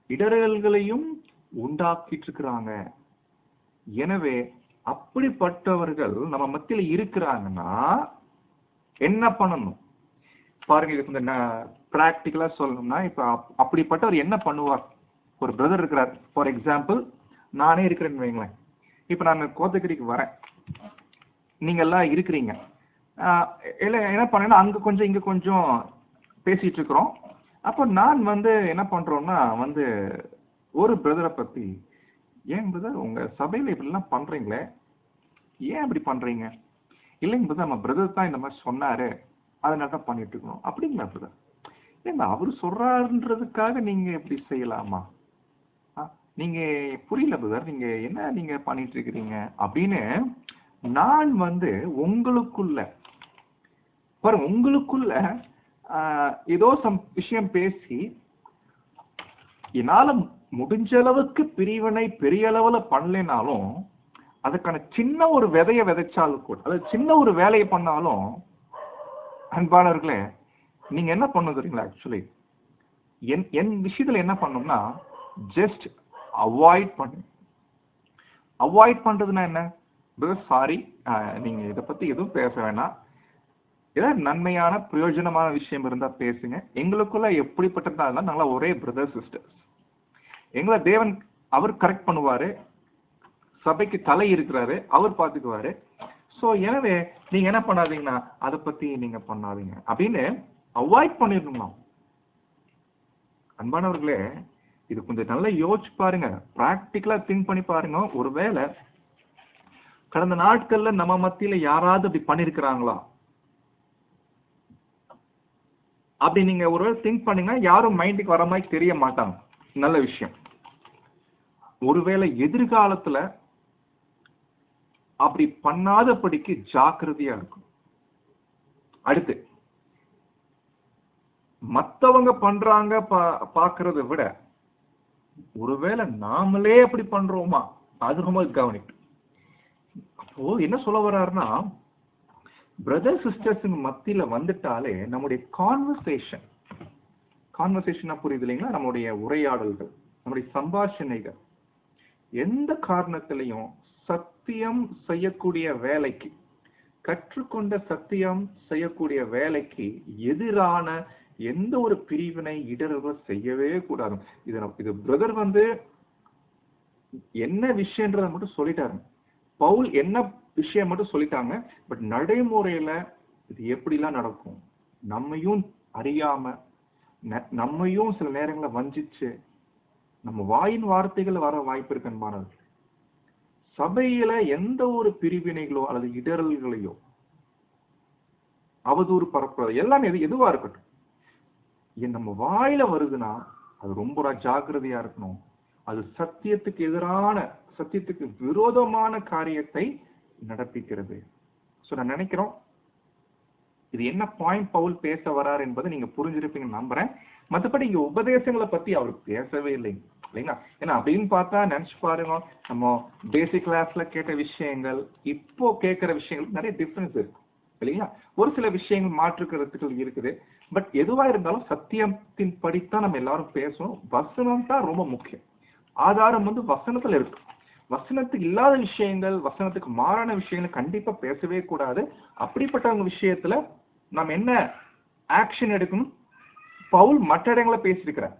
இடரல்களையும் உண்டாக்கிட்டு இருக்கிறாங்க. எனவே அப்படிப்பட்டவர்கள் நம்ம மத்தியில இருக்கிறாங்கன்னா என்ன பண்ணணும் பாருங்க. பிராக்டிகலா சொல்லணும்னா, இப்ப அப்படிப்பட்டவர் என்ன பண்ணுவார்? ஒரு பிரதர் இருக்கிறார், ஃபார் எக்ஸாம்பிள் நானே இருக்கிறேன்னு வைங்களேன். இப்ப நான் கோத்தகிரிக்கு வரேன், நீங்க எல்லாம் இருக்கிறீங்க. என்ன பண்ணேன்னா அங்க கொஞ்சம் இங்க கொஞ்சம் பேசிட்டு இருக்கிறோம். அப்போ நான் என்ன பண்றோம்னா ஒரு பிரதரை பத்தி, ஏன் பிரதர் உங்க சபையில இப்படிலாம் பண்றீங்களே, ஏன் இப்படி பண்றீங்க? இல்லைங்க பிரதர், நம்ம பிரதர் தான் இந்த மாதிரி சொன்னாரு, அதனால தான் பண்ணிட்டு இருக்கணும். அப்படிங்களா பிரதர்? ஏங்க அவரு சொல்றாருன்றதுக்காக நீங்க எப்படி செய்யலாமா? நீங்க புரியல பிரதர், நீங்க என்ன நீங்க பண்ணிட்டு இருக்கிறீங்க அப்படின்னு நான் உங்களுக்குள்ள பாருங்க, உங்களுக்குள்ள ஏதோ விஷயம் பேசி என்னால முடிஞ்ச அளவுக்கு பிரிவினை பெரிய அளவுல பண்ணலைனாலும் அதுக்கான சின்ன ஒரு விதைய விதைச்சாலும் கூட, அதாவது சின்ன ஒரு வேலையை பண்ணாலும் அன்பானவர்களே, நீங்க என்ன பண்ண தெரியுங்களா? ஆக்சுவலி என் விஷயத்துல என்ன பண்ணணும்னா, ஜஸ்ட் அவாய்ட் பண்ணு. அவாய்ட் பண்றதுன்னா என்ன? சாரி, நீங்க இதை பத்தி எதுவும் பேச வேணாம், ஏதாவது நன்மையான பிரயோஜனமான விஷயம் இருந்தா பேசுங்க. எங்களுக்குள்ள எப்படிப்பட்டதா இருந்தா நாங்களா ஒரே பிரதர் சிஸ்டர்ஸ். எங்களை தேவன் அவர் கரெக்ட் பண்ணுவாரு, சபைக்கு தலை இருக்கிறாரு, அவர் பார்த்துக்குவாரு. சோ எனவே நீங்க என்ன பண்ணாதீங்கன்னா அதை பத்தி நீங்க பண்ணாதீங்க அப்படின்னு அவாய்ட் பண்ணிடணும். அன்பானவர்களே, இது கொஞ்சம் நல்லா யோசிச்சு பாருங்க, பிராக்டிக்கலா திங்க் பண்ணி பாருங்க. ஒருவேளை கடந்த நாட்கள்ல நம்ம மத்தியில யாராவது அப்படி பண்ணிருக்கிறாங்களா அப்படி நீங்க ஒருவேளை திங்க் பண்ணீங்கன்னா யாரும் மைண்டுக்கு வர மாதிரி தெரிய மாட்டாங்க. நல்ல விஷயம். ஒருவேளை எதிர்காலத்துல அப்படி பண்ணாதபடிக்கு ஜாக்கிரதையா இருக்கும். அடுத்து மத்தவங்க பண்றாங்க பாக்குறத விட ஒருவேளை நாமளே அப்படி பண்றோமா, அது ரொம்ப கவனிக்கும். அப்போ என்ன சொல்ல வர்றாருன்னா, பிரதர் சிஸ்டர்ஸ் மத்தியில வந்துட்டாலே நம்முடைய கான்வர்சேஷனா புரியுது இல்லைங்களா? நம்முடைய உரையாடல்கள், நம்முடைய சம்பாஷணைகள் எந்த காரணத்திலையும் சத்தியம் செய்யக்கூடிய வேலைக்கு, கற்றுக்கொண்ட சத்தியம் செய்யக்கூடிய வேலைக்கு எதிரான எந்த ஒரு பிரிவினை இடர்கள் செய்யவே கூடாது. இது பிரதர் என்ன விஷயன்றத மட்டும் சொல்லிட்டாரு, பவுல் என்ன விஷயம் மட்டும் சொல்லிட்டாங்க. பட் நடைமுறையில இது எப்படிலாம் நடக்கும், நம்மையும் அறியாம, நம்மையும் சில நேரங்களை வஞ்சிச்சு நம்ம வாயின் வார்த்தைகள் வர வாய்ப்பு இருக்கு. அன்பானது, சபையில எந்த ஒரு பிரிவினைகளோ அல்லது இடரல்களையோ அவதூறு பரப்புறது எல்லாமே எதுவா இருக்கட்டும், நம்ம வாயில வருதுன்னா அது ரொம்ப ஜாக்கிரதையா இருக்கணும். அது சத்தியத்துக்கு எதிரான, சத்தியத்துக்கு விரோதமான காரியத்தை நடப்பிக்கிறது. சோ நான் நினைக்கிறோம் இது என்ன பாயிண்ட் பவுல் பேச வரார் என்பதை நீங்க புரிஞ்சிருப்பீங்கன்னு நம்புறேன். மற்றபடி இங்க உபதேசங்களை பத்தி அவர் பேசவே இல்லைங்க, இல்லைங்களா? ஏன்னா அப்படின்னு பார்த்தா நினைச்சு பாருங்க, நம்ம பேசிக் கிளாஸ்ல கேட்ட விஷயங்கள் இப்போ கேட்கிற விஷயங்கள் நிறைய டிஃபரன்ஸ் இருக்கு இல்லைங்களா? ஒரு சில விஷயங்கள் மாற்றுக்கிறதுக்கு இருக்குது. பட் எதுவா இருந்தாலும் சத்தியத்தின் படித்தான் நம்ம எல்லாரும் பேசணும். வசனம் தான் ரொம்ப முக்கியம். ஆதாரம் வசனத்துல இருக்கு. வசனத்துக்கு இல்லாத விஷயங்கள், வசனத்துக்கு மாறான விஷயங்கள் கண்டிப்பா பேசவே கூடாது. அப்படிப்பட்டவங்க விஷயத்துல நம்ம என்ன ஆக்ஷன் எடுக்கணும், பவுல் மற்ற இடங்களை பேசியிருக்கிறார்.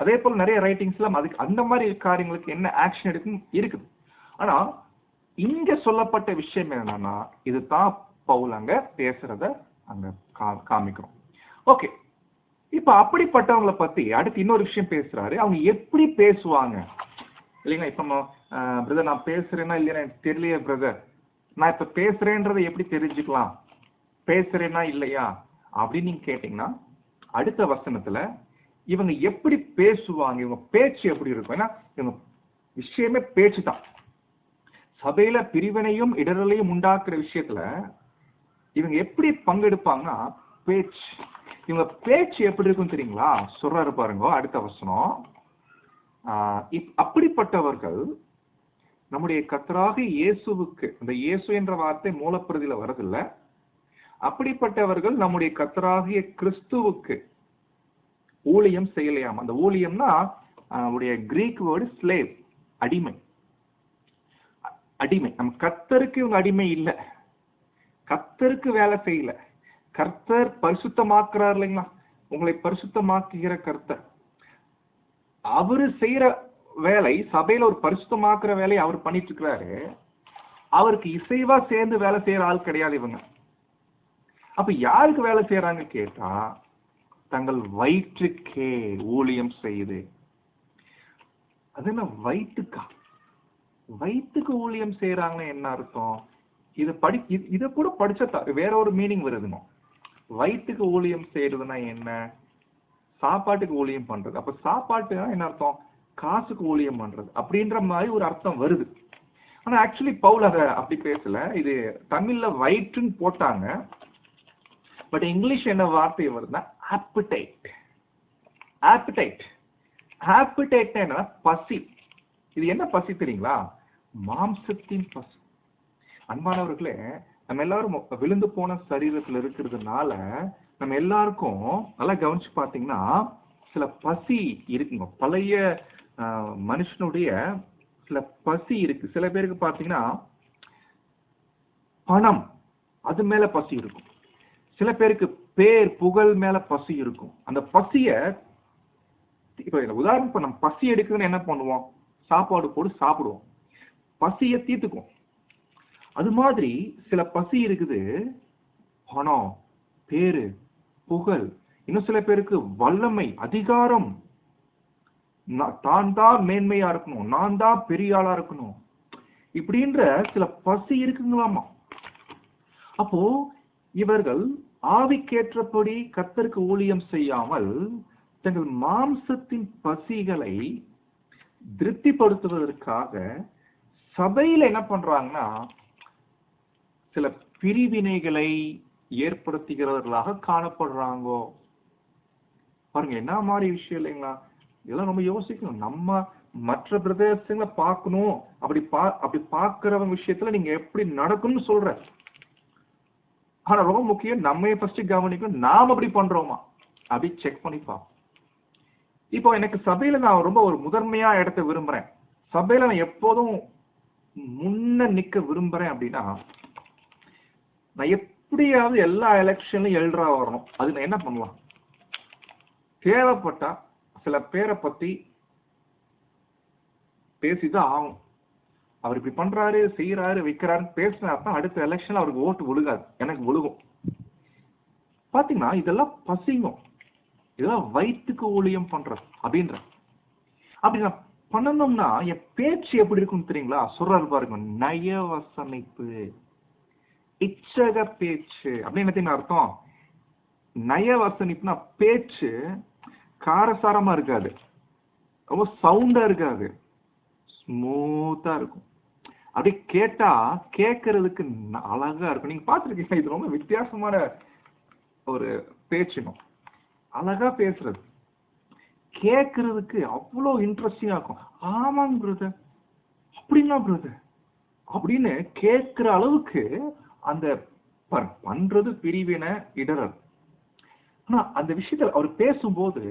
அதே போல நிறைய ரைட்டிங்ஸ்ல அதுக்கு அந்த மாதிரி காரியங்களுக்கு என்ன ஆக்ஷன் எடுக்கணும் இருக்குது. ஆனா இங்க சொல்லப்பட்ட விஷயம் என்னன்னா, இதுதான் பவுல் அங்க பேசுறத அங்க காமிக்கிறோம். ஓகே, இப்ப அப்படிப்பட்டவங்களை பத்தி அடுத்து இன்னொரு விஷயம் பேசுறாரு. அவங்க எப்படி பேசுவாங்க இல்லைங்களா? இப்ப பிரதர் நான் பேசுறேன்னா இல்லையா எனக்கு தெரியலையே பிரதர், நான் இப்ப பேசுறேன்றதை எப்படி தெரிஞ்சுக்கலாம், பேசுறேன்னா இல்லையா அப்படின்னு நீங்க கேட்டீங்கன்னா, அடுத்த வசனத்துல இவங்க எப்படி பேசுவாங்க, இவங்க பேச்சு எப்படி இருக்கும். ஏன்னா இவங்க விஷயமே பேச்சு தான். சபையில பிரிவினையும் இடரலையும் உண்டாக்குற விஷயத்துல இவங்க எப்படி பங்கெடுப்பாங்கன்னா பேச்சு. இவங்க பேச்சு எப்படி இருக்கும் தெரியுங்களா? சொல்றாரு பாருங்க அடுத்த வசனம். அப்படிப்பட்டவர்கள் நம்முடைய கர்த்தராக இயேசுவுக்கு, அந்த இயேசு என்ற வார்த்தை மூலப்பிரதியில வரதில்லை. அப்படிப்பட்டவர்கள் நம்முடைய கர்த்தராகிய கிறிஸ்துவுக்கு ஊழியம் செய்யலையாம். அந்த ஊழியம்னா அவருடைய கிரீக் வேர்டு ஸ்லேவ், அடிமை. அடிமை. நம்ம கர்த்தருக்கு இவங்க அடிமை இல்லை, கர்த்தருக்கு வேலை செய்யல. கர்த்தர் பரிசுத்தமாக்குறார் இல்லைங்களா? உங்களை பரிசுத்தமாக்குகிற கர்த்தர், அவரு செய்யற வேலை, சபையில ஒரு பரிசுத்தமாக்குற வேலையை அவர் பண்ணிட்டு இருக்கிறாரு. அவருக்கு இசைவா சேர்ந்து வேலை செய்யற ஆள் கிடையாது இவங்க. அப்ப யாருக்கு வேலை செய்யறாங்க கேட்டா, தங்கள் வயிற்றுக்கே ஊழியம் செய்யுது. அது என்ன வயிற்றுக்கா? வயிற்றுக்கு ஊழியம் செய்யறாங்கன்னு என்ன அர்த்தம்? இத கூட படிச்சா வேற ஒரு மீனிங் வருதுங்க. வயிற்றுக்கு ஊழியம் செய்யறதுன்னா என்ன? சாப்பாட்டுக்கு ஊழியம் பண்றது. அப்ப சாப்பாட்டுனா என்ன அர்த்தம்? காசுக்கு ஊழியம் பண்றது அப்படின்ற மாதிரி ஒரு அர்த்தம் வருது. ஆனா ஆக்சுவலி பவுல் அதை அப்படி பேசல. இது தமிழ்ல வயிற்றுன்னு போட்டாங்க, பட் இங்கிலீஷ் என்ன வார்த்தை வருதுன்னா appetite. appetite. appetite என்ன? பசி. இது என்ன பசி தெரியுங்களா? மாம்சத்தின் பசி. அன்பானவர்களே, நம்ம எல்லாரும் விழுந்து போன சரீரத்துல இருக்கிறதுனால நம்ம எல்லாருக்கும் நல்லா கவனிச்சு பாத்தீங்கன்னா சில பசி இருக்குங்க. பழைய மனுஷனுடைய சில பசி இருக்கு. சில பேருக்கு பாத்தீங்கன்னா பணம், அது மேல பசி இருக்கும். சில பேருக்கு பேர் புகழ் மேல பசி இருக்கும். அந்த பசிய இப்ப உதாரணம், இப்ப நம்ம பசி எடுக்குதுன்னு என்ன பண்ணுவோம்? சாப்பாடு போட்டு சாப்பிடுவோம், பசிய தீர்த்துக்கும். அது மாதிரி சில பசி இருக்குது, பணம், பேரு, புகழ். இன்னும் சில பேருக்கு வல்லமை, அதிகாரம், தான் தான் மேன்மையா இருக்கணும், நான் தான் பெரிய ஆளா இருக்கணும், இப்படின்ற சில பசி இருக்குங்களாமா. அப்போ இவர்கள் ஆவிக்கேற்றபடி கர்த்தருக்கு ஊழியம் செய்யாமல் தங்கள் மாம்சத்தின் பசிகளை திருப்திப்படுத்துவதற்காக சபையில என்ன பண்றாங்கன்னா சில பிரிவினைகளை ஏற்படுத்துகிறவர்களாக காணப்படுறாங்க. பாருங்க என்ன மாதிரி விஷயம் இல்லைங்களா? இதெல்லாம் நம்ம யோசிக்கணும். நம்ம மற்ற பிரதேசங்களை பார்க்கணும், அப்படி பார்க்கிறவங்க விஷயத்துல நீங்க எப்படி நடக்கும்னு சொல்ற. ஆனா ரொம்ப முக்கியம், நம்ம ஃபர்ஸ்ட் கவனிக்கணும், நாம அப்படி பண்றோமா அப்படி செக் பண்ணிப்பா. இப்போ எனக்கு சபையில நான் ரொம்ப ஒரு முதன்மையா இடத்தை விரும்புறேன், சபையில நான் எப்போதும் முன்ன நிக்க விரும்புறேன் அப்படின்னா, நான் எப்படியாவது எல்லா எலெக்ஷன்லயும் எல்ட்ரா வரணும். அது நான் என்ன பண்ணலாம்? தேவைப்பட்டா சில பேரை பத்தி பேசிதான் ஆகும். அவர் இப்படி பண்றாரு, செய்யறாரு, வைக்கிறாருன்னு பேசினாதான் அடுத்த எலெக்ஷன்ல அவருக்கு ஓட்டு விழுகாது, எனக்கு விழுகும். பாத்தீங்கன்னா இதெல்லாம் பசிங்கும், இதெல்லாம் வயிற்றுக்கு ஊழியம் பண்றது அப்படின்ற. அப்படி நான் பண்ணணும்னா என் பேச்சு எப்படி இருக்குன்னு தெரியுங்களா? சொல்றாரு பாருங்க, நயவசனிப்பு, இச்சக பேச்சு அப்படின்னு என்ன அர்த்தம்? நயவசனிப்புனா பேச்சு காரசாரமா இருக்காது, ரொம்ப சவுண்டா இருக்காது, ஸ்மூத்தா இருக்கும். அப்படி கேட்டா கேட்கறதுக்கு அழகா இருக்கும். நீங்க பாத்துருக்கீங்க, இது ரொம்ப வித்தியாசமான ஒரு பேச்சுனும், அழகா பேசுறது, கேட்கறதுக்கு அவ்வளவு இன்ட்ரெஸ்டிங்கா இருக்கும். ஆமாங்க பிரதர், அப்படின்னா பிரதர் அப்படின்னு கேட்கிற அளவுக்கு அந்த பண்றது பிரிவினை இடரல். ஆனா அந்த விஷயத்துல அவர் பேசும்போது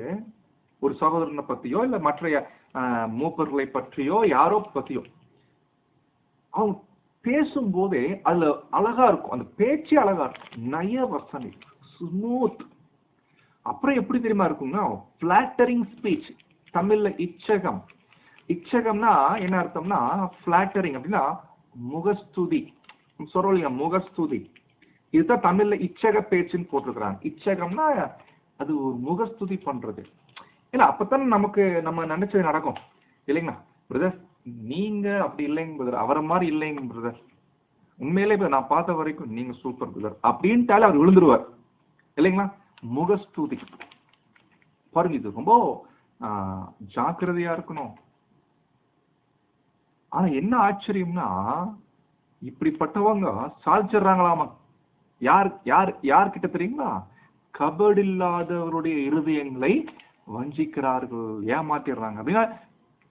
ஒரு சகோதரனை பத்தியோ இல்ல மற்ற மூப்பர்களை பற்றியோ யாரோ பத்தியோ அவங்க பேசும்போதே அதுல அழகா இருக்கும், அந்த பேச்சு அழகா இருக்கும், நயவசனி, ஸ்மூத். அப்புறம் எப்படி தெரியுமா இருக்கும்னா பிளாட்டரிங் ஸ்பீச். தமிழ்ல இச்சகம். இச்சகம்னா என்ன அர்த்தம்னா பிளாட்டரிங் அப்படின்னா முகஸ்துதி. சொல்றோம் இல்லையா, முகஸ்துதி. இதுதான் தமிழ்ல இச்சக பேச்சுன்னு போட்டிருக்கிறாங்க. இச்சகம்னா அது ஒரு முகஸ்துதி பண்றது. ஏன்னா அப்பத்தானே நமக்கு நம்ம நினைச்சது நடக்கும் இல்லைங்களா? பிரதர் நீங்க அப்படி இல்லைங்க பிரதர், அவரை மாதிரி இல்லைங்க பிரதர், உண்மையிலே இப்ப நான் பார்த்த வரைக்கும் நீங்க சூப்பர் பிரதர் அப்படின்ட்டாலே அவர் விழுந்துருவார் இல்லைங்களா? முகஸ்துதி பாருங்க, இது ரொம்ப ஜாக்கிரதையா இருக்கணும். ஆனா என்ன ஆச்சரியம்னா, இப்படிப்பட்டவங்க சாதிச்சிடுறாங்களாமா. யார் யார் யார்கிட்ட தெரியுங்களா? கபடு இல்லாதவருடைய இருதயங்களை வஞ்சிக்கிறார்கள், ஏமாத்திடுறாங்க அப்படின்னா.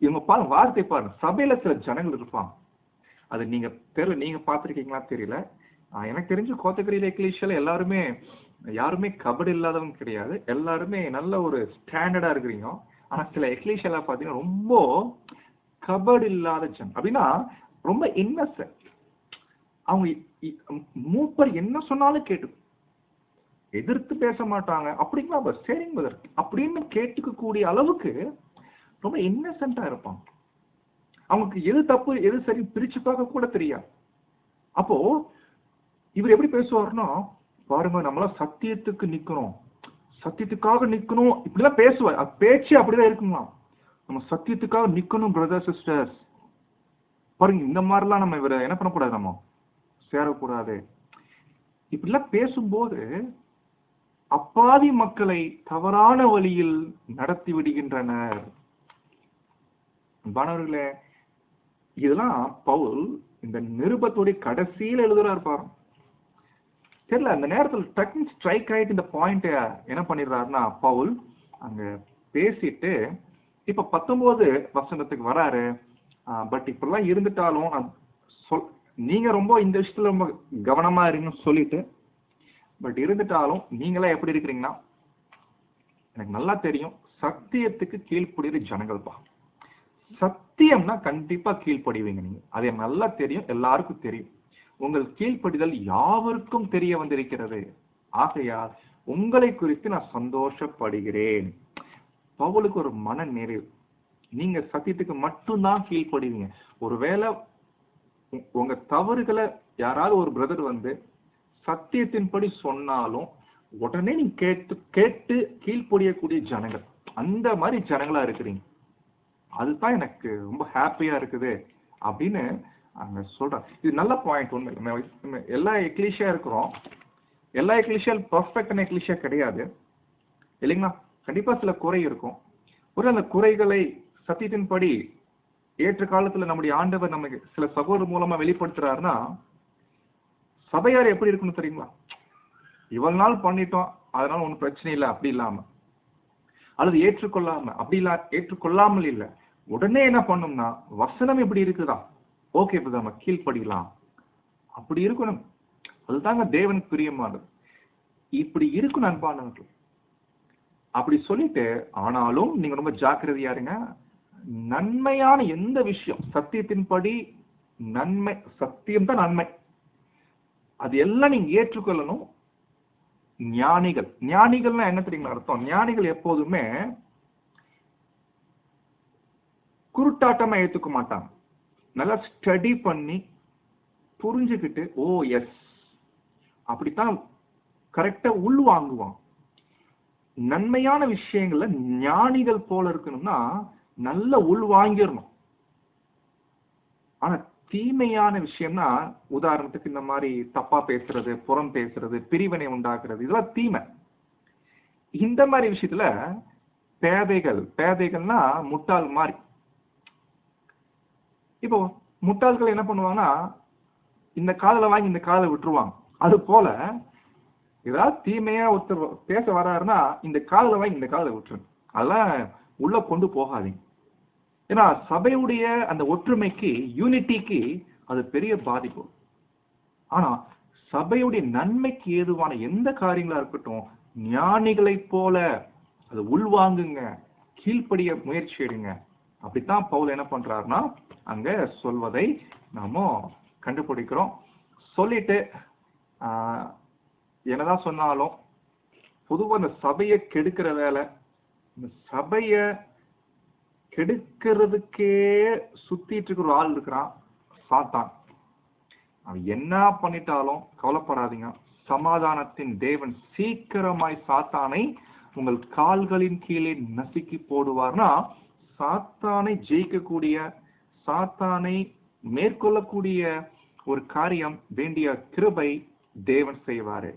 இவங்க பாருங்க, வார்த்தை பாருங்க. சபையில சில ஜனங்கள் இருப்பாங்க, அது நீங்க தெரியல, நீங்க பார்த்திருக்கீங்களா தெரியல. எனக்கு தெரிஞ்சு கோத்தகிரியில எக்லீஷியால எல்லாருமே யாருமே கபடு இல்லாதவங்க கிடையாது, எல்லாருமே நல்ல ஒரு ஸ்டாண்டர்டா இருக்கிறீங்க. ஆனா சில எக்லீஷியால பாத்தீங்கன்னா ரொம்ப கபடு இல்லாத ஜனம் அப்படின்னா, ரொம்ப இன்னசென்ட். அவங்க மூப்பர் என்ன சொன்னாலும் கேட்டு எதிர்த்து பேச மாட்டாங்க. அப்படிங்களா சரிங்க பதர் அப்படின்னு கேட்டுக்க கூடிய அளவுக்கு ரொம்ப இன்னசென்டா இருப்பாங்க. அவங்களுக்கு எது தப்பு எது சரி பிரிச்சு பார்க்க கூட தெரியாது. அப்போ இவர் எப்படி பேசுவாருன்னா, பாருங்க நம்மளாம் சத்தியத்துக்கு நிக்கணும், சத்தியத்துக்காக நிக்கணும், இப்படிலாம் பேசுவார். பேச்சு அப்படிதான் இருக்குங்களா? நம்ம சத்தியத்துக்காக நிக்கணும் பிரதர் சிஸ்டர்ஸ். பாருங்க இந்த மாதிரிலாம் நம்ம இவரை என்ன பண்ணக்கூடாது, நம்ம சேரக்கூடாது. இப்படிலாம் பேசும்போது அப்பாவி மக்களை தவறான வழியில் நடத்தி விடுகின்றனர். அன்பானவர்களே, இதெல்லாம் பவுல் இந்த நிருபத்துடைய கடைசியில் எழுதுறாரு பாருங்க. தெரியல, அந்த நேரத்தில் டக்குன்னு ஸ்ட்ரைக் ஆயிட்டு இந்த பாயிண்ட் என்ன பண்ணிடுறாருன்னா, பவுல் அங்க பேசிட்டு இப்ப 19 வசனத்துக்கு வராரு. பட் இப்பெல்லாம் இருந்துட்டாலும் நீங்க ரொம்ப இந்த விஷயத்துல ரொம்ப கவனமா இருங்கன்னு சொல்லிட்டு, பட் இருந்துட்டாலும் நீங்களா எப்படி இருக்கிறீங்கன்னா, எனக்கு நல்லா தெரியும் சத்தியத்துக்கு கீழ்ப்படிகிற ஜனங்கள் பா. சத்தியம்னா கண்டிப்பா கீழ்ப்படிவீங்க நீங்க, அது எனக்கு நல்லா தெரியும், எல்லாருக்கும் தெரியும். உங்கள் கீழ்ப்படிதல் யாவருக்கும் தெரிய வந்திருக்கிறது, ஆகையால் உங்களை குறித்து நான் சந்தோஷப்படுகிறேன். பவுலுக்கு ஒரு மன நிறைவு. நீங்க சத்தியத்துக்கு மட்டும்தான் கீழ்ப்படிவீங்க. ஒருவேளை உங்க தவறுகளை யாராவது ஒரு பிரதர் வந்து சத்தியத்தின்படி சொன்னாலும் உடனே நீங்க கேட்டு கீழ்ப்படியக்கூடிய ஜனங்கள், அந்த மாதிரி ஜனங்களா இருக்கிறீங்க. அதுதான் எனக்கு ரொம்ப ஹாப்பியா இருக்குது அப்படின்னு அங்க சொல்றேன். இது நல்ல பாயிண்ட். உண்மை எல்லா எக்லீஷியா இருக்கிறோம், எல்லா எக்லீஷியா பர்ஃபெக்டான எக்லீஷியா கிடையாது இல்லைங்களா? கண்டிப்பா சில குறை இருக்கும். ஒரு அந்த குறைகளை சத்தியத்தின்படி ஏற்ற காலத்துல நம்முடைய ஆண்டவர் நமக்கு சில சகோதரர் மூலமா வெளிப்படுத்துறாருன்னா, சபையார் எப்படி இருக்குன்னு தெரியுங்களா? இவ்வளவு நாள் பண்ணிட்டோம் அதனால ஒன்றும் பிரச்சனை இல்லை அப்படி இல்லாம, அல்லது ஏற்றுக்கொள்ளாமல் இல்லை, உடனே என்ன பண்ணும்னா வசனம் எப்படி இருக்குதா, ஓகே இப்ப நம்ம கீழ்ப்படிக்கலாம், அப்படி இருக்கணும். அதுதாங்க தேவனுக்கு பிரியமானது. இப்படி இருக்கும் அன்பானவர்கள். அப்படி சொல்லிட்டு, ஆனாலும் நீங்க ரொம்ப ஜாக்கிரதையா இருங்க. நன்மையான எந்த விஷயம் சத்தியத்தின்படி நன்மை, சத்தியம் தான் நன்மை, அது எல்லாம் நீங்க ஏற்றுக்கொள்ளணும். ஞானிகள்னா என்ன தெரியுமா அர்த்தம்? ஞானிகள் எப்போதுமே குருட்டாட்டமா ஏத்துக்க மாட்டாங்க. நல்லா ஸ்டடி பண்ணி புரிஞ்சுக்கிட்டு, ஓ எஸ் அப்படித்தான் கரெக்டா உள் வாங்குவாங்க. நன்மையான விஷயங்கள்ல ஞானிகள் போல இருக்கணும்னா நல்ல உள் வாங்கிடணும். ஆனா தீமையான விஷயம்னா, உதாரணத்துக்கு இந்த மாதிரி தப்பா பேசுறது, புறம் பேசுறது, பிரிவினை உண்டாக்குறது, இதெல்லாம் தீமை. இந்த மாதிரி விஷயத்துல பேதைகள்னா முட்டாள் மாதிரி. இப்போ முட்டாள்கள் என்ன பண்ணுவாங்கன்னா, இந்த காதல வாங்கி இந்த காதலை விட்டுருவாங்க. அது போல ஏதாவது தீமையா ஒருத்தர் பேச வர்றாருன்னா, இந்த காதல வாங்கி இந்த காதலை விட்டுருங்க, அதெல்லாம் உள்ள கொண்டு போகாதீங்க. ஏன்னா சபையுடைய அந்த ஒற்றுமைக்கு, யூனிட்டிக்கு அது பெரிய பாதிப்பு. ஆனா சபையுடைய நன்மைக்கு ஏதுவான எந்த காரியங்களா இருக்கட்டும், ஞானிகளை போல அது உள்வாங்குங்க, கீழ்ப்படிய முயற்சி எடுங்க. அப்படித்தான் பவுல் என்ன பண்றாருன்னா அங்க சொல்வதை நாம கண்டுபிடிக்கிறோம். சொல்லிட்டு என்னதான் சொன்னாலும் பொதுவாக அந்த சபையை கெடுக்கிற வேலை, இந்த சபைய கெடுக்கிறதுக்கே சுத்திட்டு இருக்கிற ஆள் இருக்கிறான், சாத்தான். அவன் என்ன பண்ணிட்டாலும் கவலைப்படாதீங்க, சமாதானத்தின் தேவன் சீக்கிரமாய் சாத்தானை உங்கள் கால்களின் கீழே நசுக்கி போடுவார்னா, சாத்தானை ஜெயிக்கக்கூடிய, சாத்தானை மேற்கொள்ளக்கூடிய ஒரு காரியம் வேண்டிய கிருபை தேவன் செய்வாரு.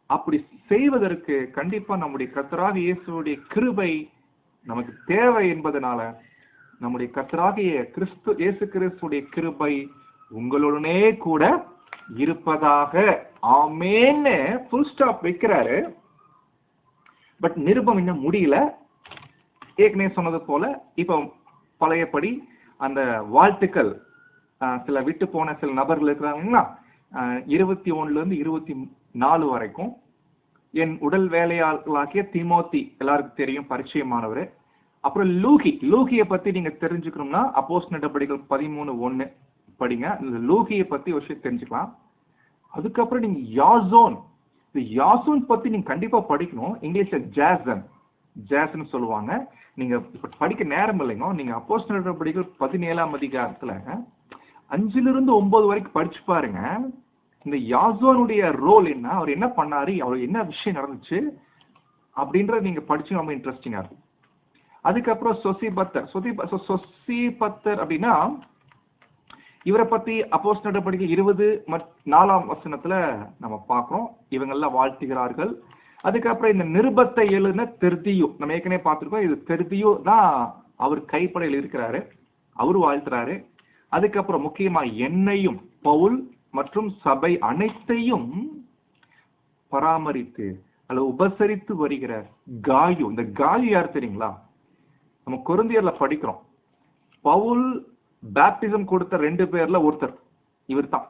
அப்படி செய்வதற்கு கண்டிப்பா நம்முடைய கர்த்தராகிய இயேசுவுடைய கிருபை நமக்கு தேவை என்பதனால, நம்முடைய கர்த்தராகிய இயேசு கிறிஸ்துடைய கிருபை உங்களுடனே கூட இருப்பதாக. ஆமென்னு ஃபுல் ஸ்டாப் வைக்கிறாரு. பட் நிருபம் இன்னும் முடியல. ஏற்கனவே சொன்னது போல இப்ப பழையபடி அந்த வாழ்த்துக்கள் சில விட்டு போன சில நபர்கள் இருக்கிறாங்கன்னா, 21 24 வரைக்கும் என் உடல் வேலையாளாகிய தீமோத்தி, எல்லாருக்கும் தெரியும், பரிச்சயமானவர். அப்புறம் லூகியை பத்தி நீங்க தெரிஞ்சுக்கணும்னா அப்போஸ்தலர் நடபடிகள் 13:1 படிங்க. இந்த லூகியை பத்தி ஒரு விஷயம் தெரிஞ்சுக்கலாம். அதுக்கப்புறம் நீங்க யாசோன் பத்தி நீங்க கண்டிப்பா படிக்கணும். இங்கிலீஷ்ல ஜாசன் சொல்லுவாங்க. நீங்க இப்ப படிக்க நேரம் இல்லைங்க. நீங்க அப்போஸ்தலர் நடபடிகள் 17ஆம் அதிகாரத்துல 5-9 வரைக்கும் படிச்சு பாருங்க. இந்த யாசோனுடைய ரோல் என்ன, அவர் என்ன பண்ணாரு, அவர் என்ன விஷயம் நடந்துச்சு அப்படின்றத நீங்க படிச்சு ரொம்ப இன்ட்ரெஸ்டிங்கா இருக்கும். அதுக்கப்புறம் சொசிபத்தர் அப்படின்னா, இவரை பத்தி அப்போஸ்தலர் நடபடிகள் 24ஆம் வசனத்துல நம்ம பார்க்கிறோம். இவங்க எல்லாம் வாழ்த்துகிறார்கள். அதுக்கப்புறம் இந்த நிருபத்தை எழுதின தெர்தியு, நம்ம ஏற்கனவே பார்த்திருக்கோம். இது தெர்தியு தான் அவர் கைப்படையில் இருக்கிறாரு, அவரு வாழ்த்துறாரு. அதுக்கப்புறம் முக்கியமா என்னையும் பவுல் மற்றும் சபை அனைத்தையும் பராமரித்து அல்லது உபசரித்து வருகிற காயு. இந்த காயு யார் தெரியுங்களா? நம்ம கொரிந்தியர்ல படிக்கிறோம். பவுல் பேப்டிசம் கொடுத்த 2 பேர்ல ஒருத்தர் இவர் தான்.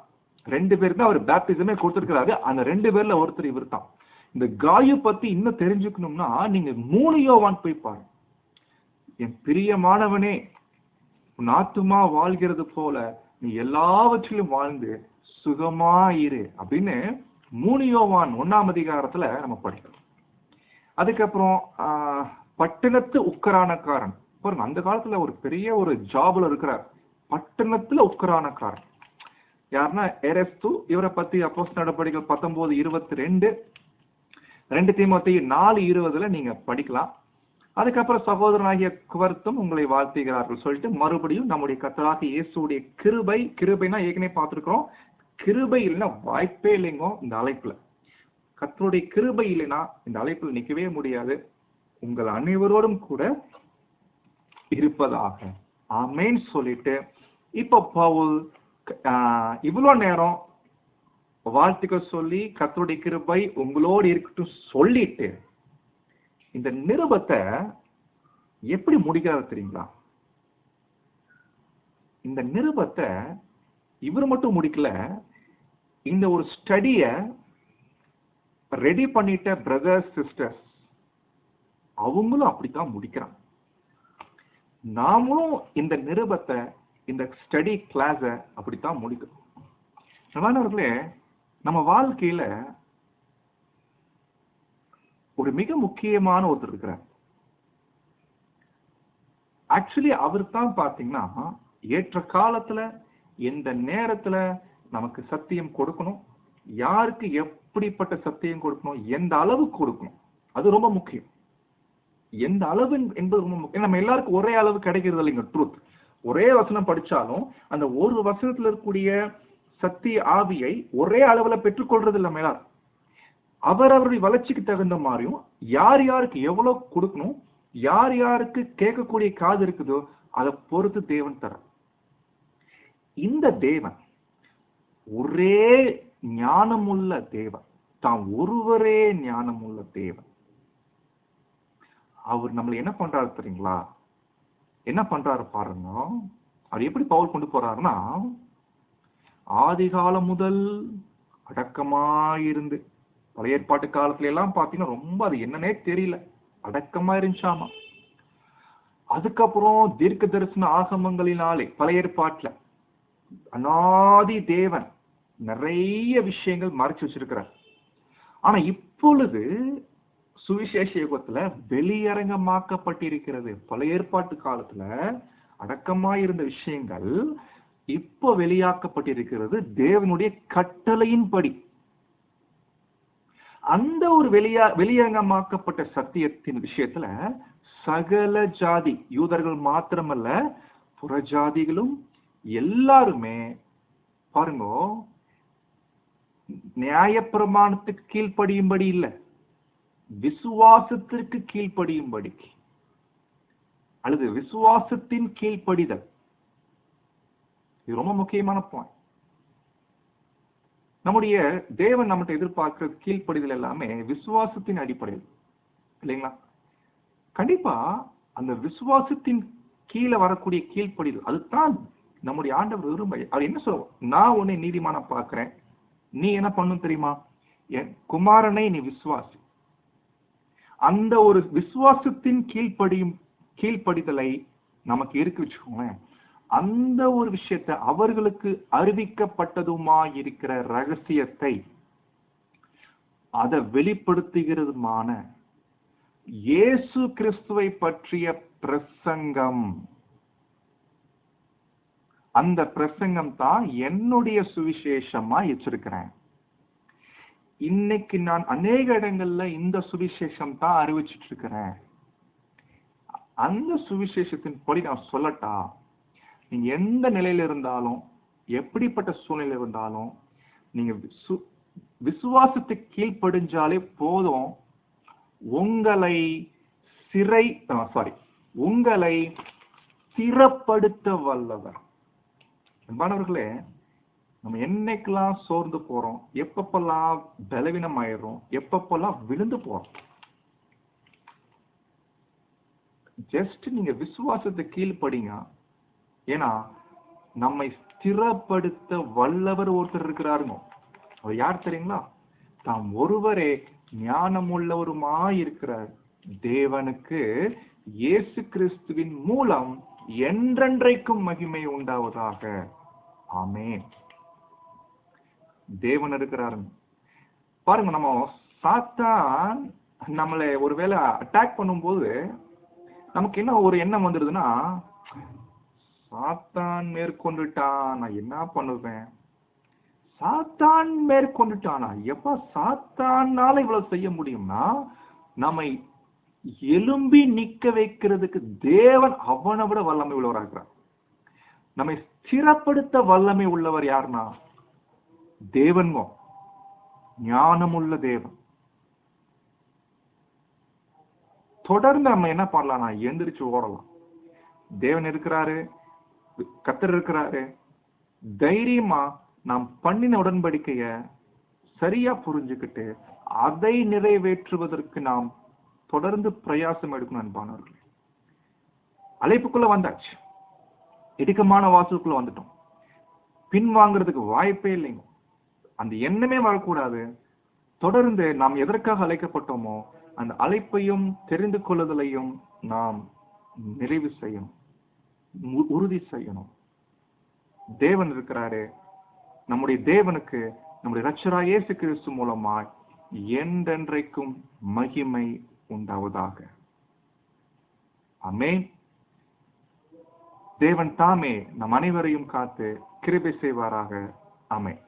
2 பேருக்கு தான் அவர் பேப்டிசமே கொடுத்திருக்கிறாரு. அந்த 2 பேர்ல ஒருத்தர் இவர் தான். இந்த காயு பத்தி இன்னும் தெரிஞ்சுக்கணும்னா நீங்க 3 யோவான் போய் பாருங்க. என் பிரியமானவனே, உன் ஆத்துமா வாழ்கிறது போல நீ எல்லாவற்றிலும் வாழ்ந்து சுகமாயிரு அப்படின்னு 3 யோவான் 1ஆம் அதிகாரத்துல நம்ம படிக்கிறோம். அதுக்கப்புறம் பட்டணத்து உக்கரானக்காரன் பாருங்க. அந்த காலத்துல ஒரு பெரிய ஒரு ஜாப்ல இருக்கிறார். பட்டணத்துல உக்கரானக்காரன் யாருன்னா எரஸ்து. இவரை பத்தி அப்போஸ்தலர் நடபடிகள் 19:22, 2 தீமோத்தேயு 4:20 நீங்க படிக்கலாம். அதுக்கப்புறம் சகோதரனாகிய குவர்த்தும் உங்களை வாழ்த்துகிறார்கள் சொல்லிட்டு மறுபடியும் நம்முடைய கர்த்தராகிய இயேசுடைய கிருபைனா ஏற்கனவே பார்த்திருக்கிறோம். கிருபை இல்லைன்னா வாய்ப்பே இல்லைங்க. இந்த அழைப்புல கர்த்தருடைய கிருபை இல்லைன்னா இந்த அழைப்புல நிக்கவே முடியாது. உங்கள் அனைவரோடும் கூட இருப்பதாக. ஆமென் சொல்லிட்டு இப்ப பவுல் இவ்வளவு நேரம் வாழ்த்துக்கள் சொல்லி கர்த்தருடைய கிருபை உங்களோடு இருக்கட்டும் சொல்லிட்டு இந்த நிருபத்தை எப்படி முடிக்கிறார் தெரியுங்களா? இந்த நிருபத்தை இவர் மட்டும் முடிக்கல. இந்த ஒரு ஸ்டடிய ரெடி பண்ணிட்ட பிரதர்ஸ் சிஸ்டர்ஸ் அவங்களும் அப்படித்தான் முடிக்கிறாங்க. நாமளும் இந்த நிருபத்தை, இந்த ஸ்டடி கிளாஸ அப்படித்தான் முடிக்கிறோம். நண்பர்களே, நம்ம வாழ்க்கையில ஒரு மிக முக்கியமான ஒருத்தர் இருக்கிறார். ஆக்சுவலி அவர் தான் பாத்தீங்கன்னா ஏற்ற காலத்துல எந்த நேரத்துல நமக்கு சத்தியம் கொடுக்கணும், யாருக்கு எப்படிப்பட்ட சத்தியம் கொடுக்கணும், எந்த அளவுக்கு கொடுக்கணும், அது ரொம்ப முக்கியம். எந்த அளவு என்பது ரொம்ப முக்கியம். நம்ம எல்லாருக்கும் ஒரே அளவு கிடைக்கிறது இல்லைங்க. ட்ரூத் ஒரே வசனம் படிச்சாலும் அந்த ஒரு வசனத்துல இருக்கக்கூடிய சத்திய ஆவியை ஒரே அளவுல பெற்றுக்கொள்றது இல்லை. மேலார் அவரவருடைய வளர்ச்சிக்கு தகுந்த மாதிரியும் யார் யாருக்கு எவ்வளவு கொடுக்கணும், யார் யாருக்கு கேட்கக்கூடிய காது இருக்குதோ அதை பொறுத்து தேவன் தர. இந்த தேவன் ஒரே ஞானமுள்ள தேவன், தாம் ஒருவரே ஞானமுள்ள தேவன். அவர் நம்மளை என்ன பண்றாரு தெரியுங்களா? என்ன பண்றாரு பாருங்க. அவர் எப்படி பவுல் கொண்டு போறாருன்னா, ஆதி காலம் முதல் அடக்கமாயிருந்து, பழைய ஏற்பாட்டு காலத்துல எல்லாம் பாத்தீங்கன்னா ரொம்ப அது என்னன்னே தெரியல, அடக்கமா இருந்துச்சாமா. அதுக்கப்புறம் தீர்க்க தரிசன ஆகமங்களினாலே பழைய ஏற்பாட்டுல அநாதி தேவன் நிறைய விஷயங்கள் மறைச்சு வச்சிருக்கிறார். ஆனா இப்பொழுது சுவிசேஷ யுகத்துல வெளியரங்கமாக்கப்பட்டிருக்கிறது. பழைய ஏற்பாட்டு காலத்துல அடக்கமாயிருந்த விஷயங்கள் இப்போ வெளியாக்கப்பட்டிருக்கிறது தேவனுடைய கட்டளையின்படி. அந்த ஒரு வெளியங்கமாக்கப்பட்ட சத்தியத்தின் விஷயத்துல சகல ஜாதி, யூதர்கள் மாத்திரமல்ல புறஜாதிகளும் எல்லாருமே பாருங்க, நியாயப்பிரமாணத்துக்கு கீழ்ப்படியும்படி இல்ல, விசுவாசத்திற்கு கீழ்ப்படியும்படி, அல்லது விசுவாசத்தின் கீழ்ப்படிதல். இது ரொம்ப முக்கியமான பாயிண்ட். நம்முடைய தேவன் நம்மகிட்ட எதிர்பார்க்கிற கீழ்ப்படிதல் எல்லாமே விசுவாசத்தின் அடிப்படையில் இல்லைங்களா? கண்டிப்பா அந்த விசுவாசத்தின் கீழே வரக்கூடிய கீழ்ப்படிதல், அதுதான் நம்முடைய ஆண்டவர் விரும்ப. அவர் என்ன சொல்லுவோம்? நான் உன்னை நீதிமான பார்க்கிறேன், நீ என்ன பண்ணும் தெரியுமா? என் குமாரனை நீ விசுவாசி. அந்த ஒரு விசுவாசத்தின் கீழ்ப்படிதலை நமக்கு இருக்கு வச்சுக்கோங்களேன். அந்த ஒரு விஷயத்தை அவர்களுக்கு அறிவிக்கப்பட்டதுமா இருக்கிற ரகசியத்தை அதை வெளிப்படுத்துகிறதுமான இயேசு கிறிஸ்துவை பற்றிய பிரசங்கம், அந்த பிரசங்கம் தான் என்னுடைய சுவிசேஷமா வச்சிருக்கிறேன். இன்னைக்கு நான் அநேக இடங்கள்ல இந்த சுவிசேஷம் தான் அறிவிச்சிட்டு இருக்கிறேன். அந்த சுவிசேஷத்தின் படி நான் சொல்லட்டா, நீங்க எந்த நிலையில இருந்தாலும், எப்படிப்பட்ட சூழ்நிலை இருந்தாலும், நீங்க விசுவாசத்துக்கு கீழ்ப்படிஞ்சாலே போதும், உங்களை உங்களை ஸ்திரப்படுத்த வல்லவர். அன்பானவர்களே, நம்ம என்னைக்கெல்லாம் சோர்ந்து போறோம், எப்பப்பெல்லாம் பலவீனம் ஆயிடுறோம், எப்பப்பெல்லாம் விழுந்து போறோம், ஜஸ்ட் நீங்க விசுவாசத்தை கீழ்ப்படிங்க. ஏன்னா நம்மை ஸ்திரப்படுத்த வல்லவர் ஒருத்தர் இருக்கிறாருங்க. அவர் யார் தெரியுங்களா? தாம் ஒருவரே ஞானம் உள்ளவருமாய் இருக்கிறார். தேவனுக்கு இயேசு கிறிஸ்துவின் மூலம் என்றென்றைக்கும் மகிமை உண்டாவதாக. ஆமென். தேவன் இருக்கிறாருங்க. பாருங்க, நம்ம சாத்தான் நம்மளை ஒருவேளை அட்டாக் பண்ணும்போது நமக்கு என்ன ஒரு எண்ணம் வந்துடுதுன்னா, சாத்தான் மேற்கொண்டுட்டான், நான் என்ன பண்ணுவேன்? சாத்தான் மேற்கொண்டுட்டானா? எப்ப சாத்தானால இவ்வளவு செய்ய முடியும்னா, நம்மை எலும்பி நிக்க வைக்கிறதுக்கு தேவன் அவனை விட வல்லமை உள்ளவராகிறார். நம்மை ஸ்திரப்படுத்த வல்லமை உள்ளவர் யாருன்னா தேவன்மோ, ஞானமுள்ள தேவன். தொடர்ந்து நம்ம என்ன பண்ணலாம்னா எந்திரிச்சு ஓடலாம். தேவன் இருக்கிறாரு, கர்த்தர் இருக்கிறாரு. தைரியமா நாம் பண்ணின உடன்படிக்கைய சரியா புரிஞ்சுக்கிட்டு அதை நிறைவேற்றுவதற்கு நாம் தொடர்ந்து பிரயாசம் எடுக்கணும். அன்பானவர்கள், அழைப்புக்குள்ள வந்தாச்சு, இடுக்கமான வாசலுக்குள்ள வந்துட்டோம், பின்வாங்கிறதுக்கு வாய்ப்பே இல்லைங்க. அந்த எண்ணமே வரக்கூடாது. தொடர்ந்து நாம் எதற்காக அழைக்கப்பட்டோமோ அந்த அழைப்பையும் தெரிந்து கொள்ளுதலையும் நாம் நிறைவு செய்யணும், உறுதி செய்யணும். தேவன் இருக்கிறாரு. நம்முடைய தேவனுக்கு நம்முடைய இரட்சகராகிய இயேசு கிறிஸ்து மூலமாய் என்றென்றைக்கும் மகிமை உண்டாவதாக. ஆமென். தேவன் தாமே நம் அனைவரையும் காத்து கிருபை செய்வாராக. ஆமென்.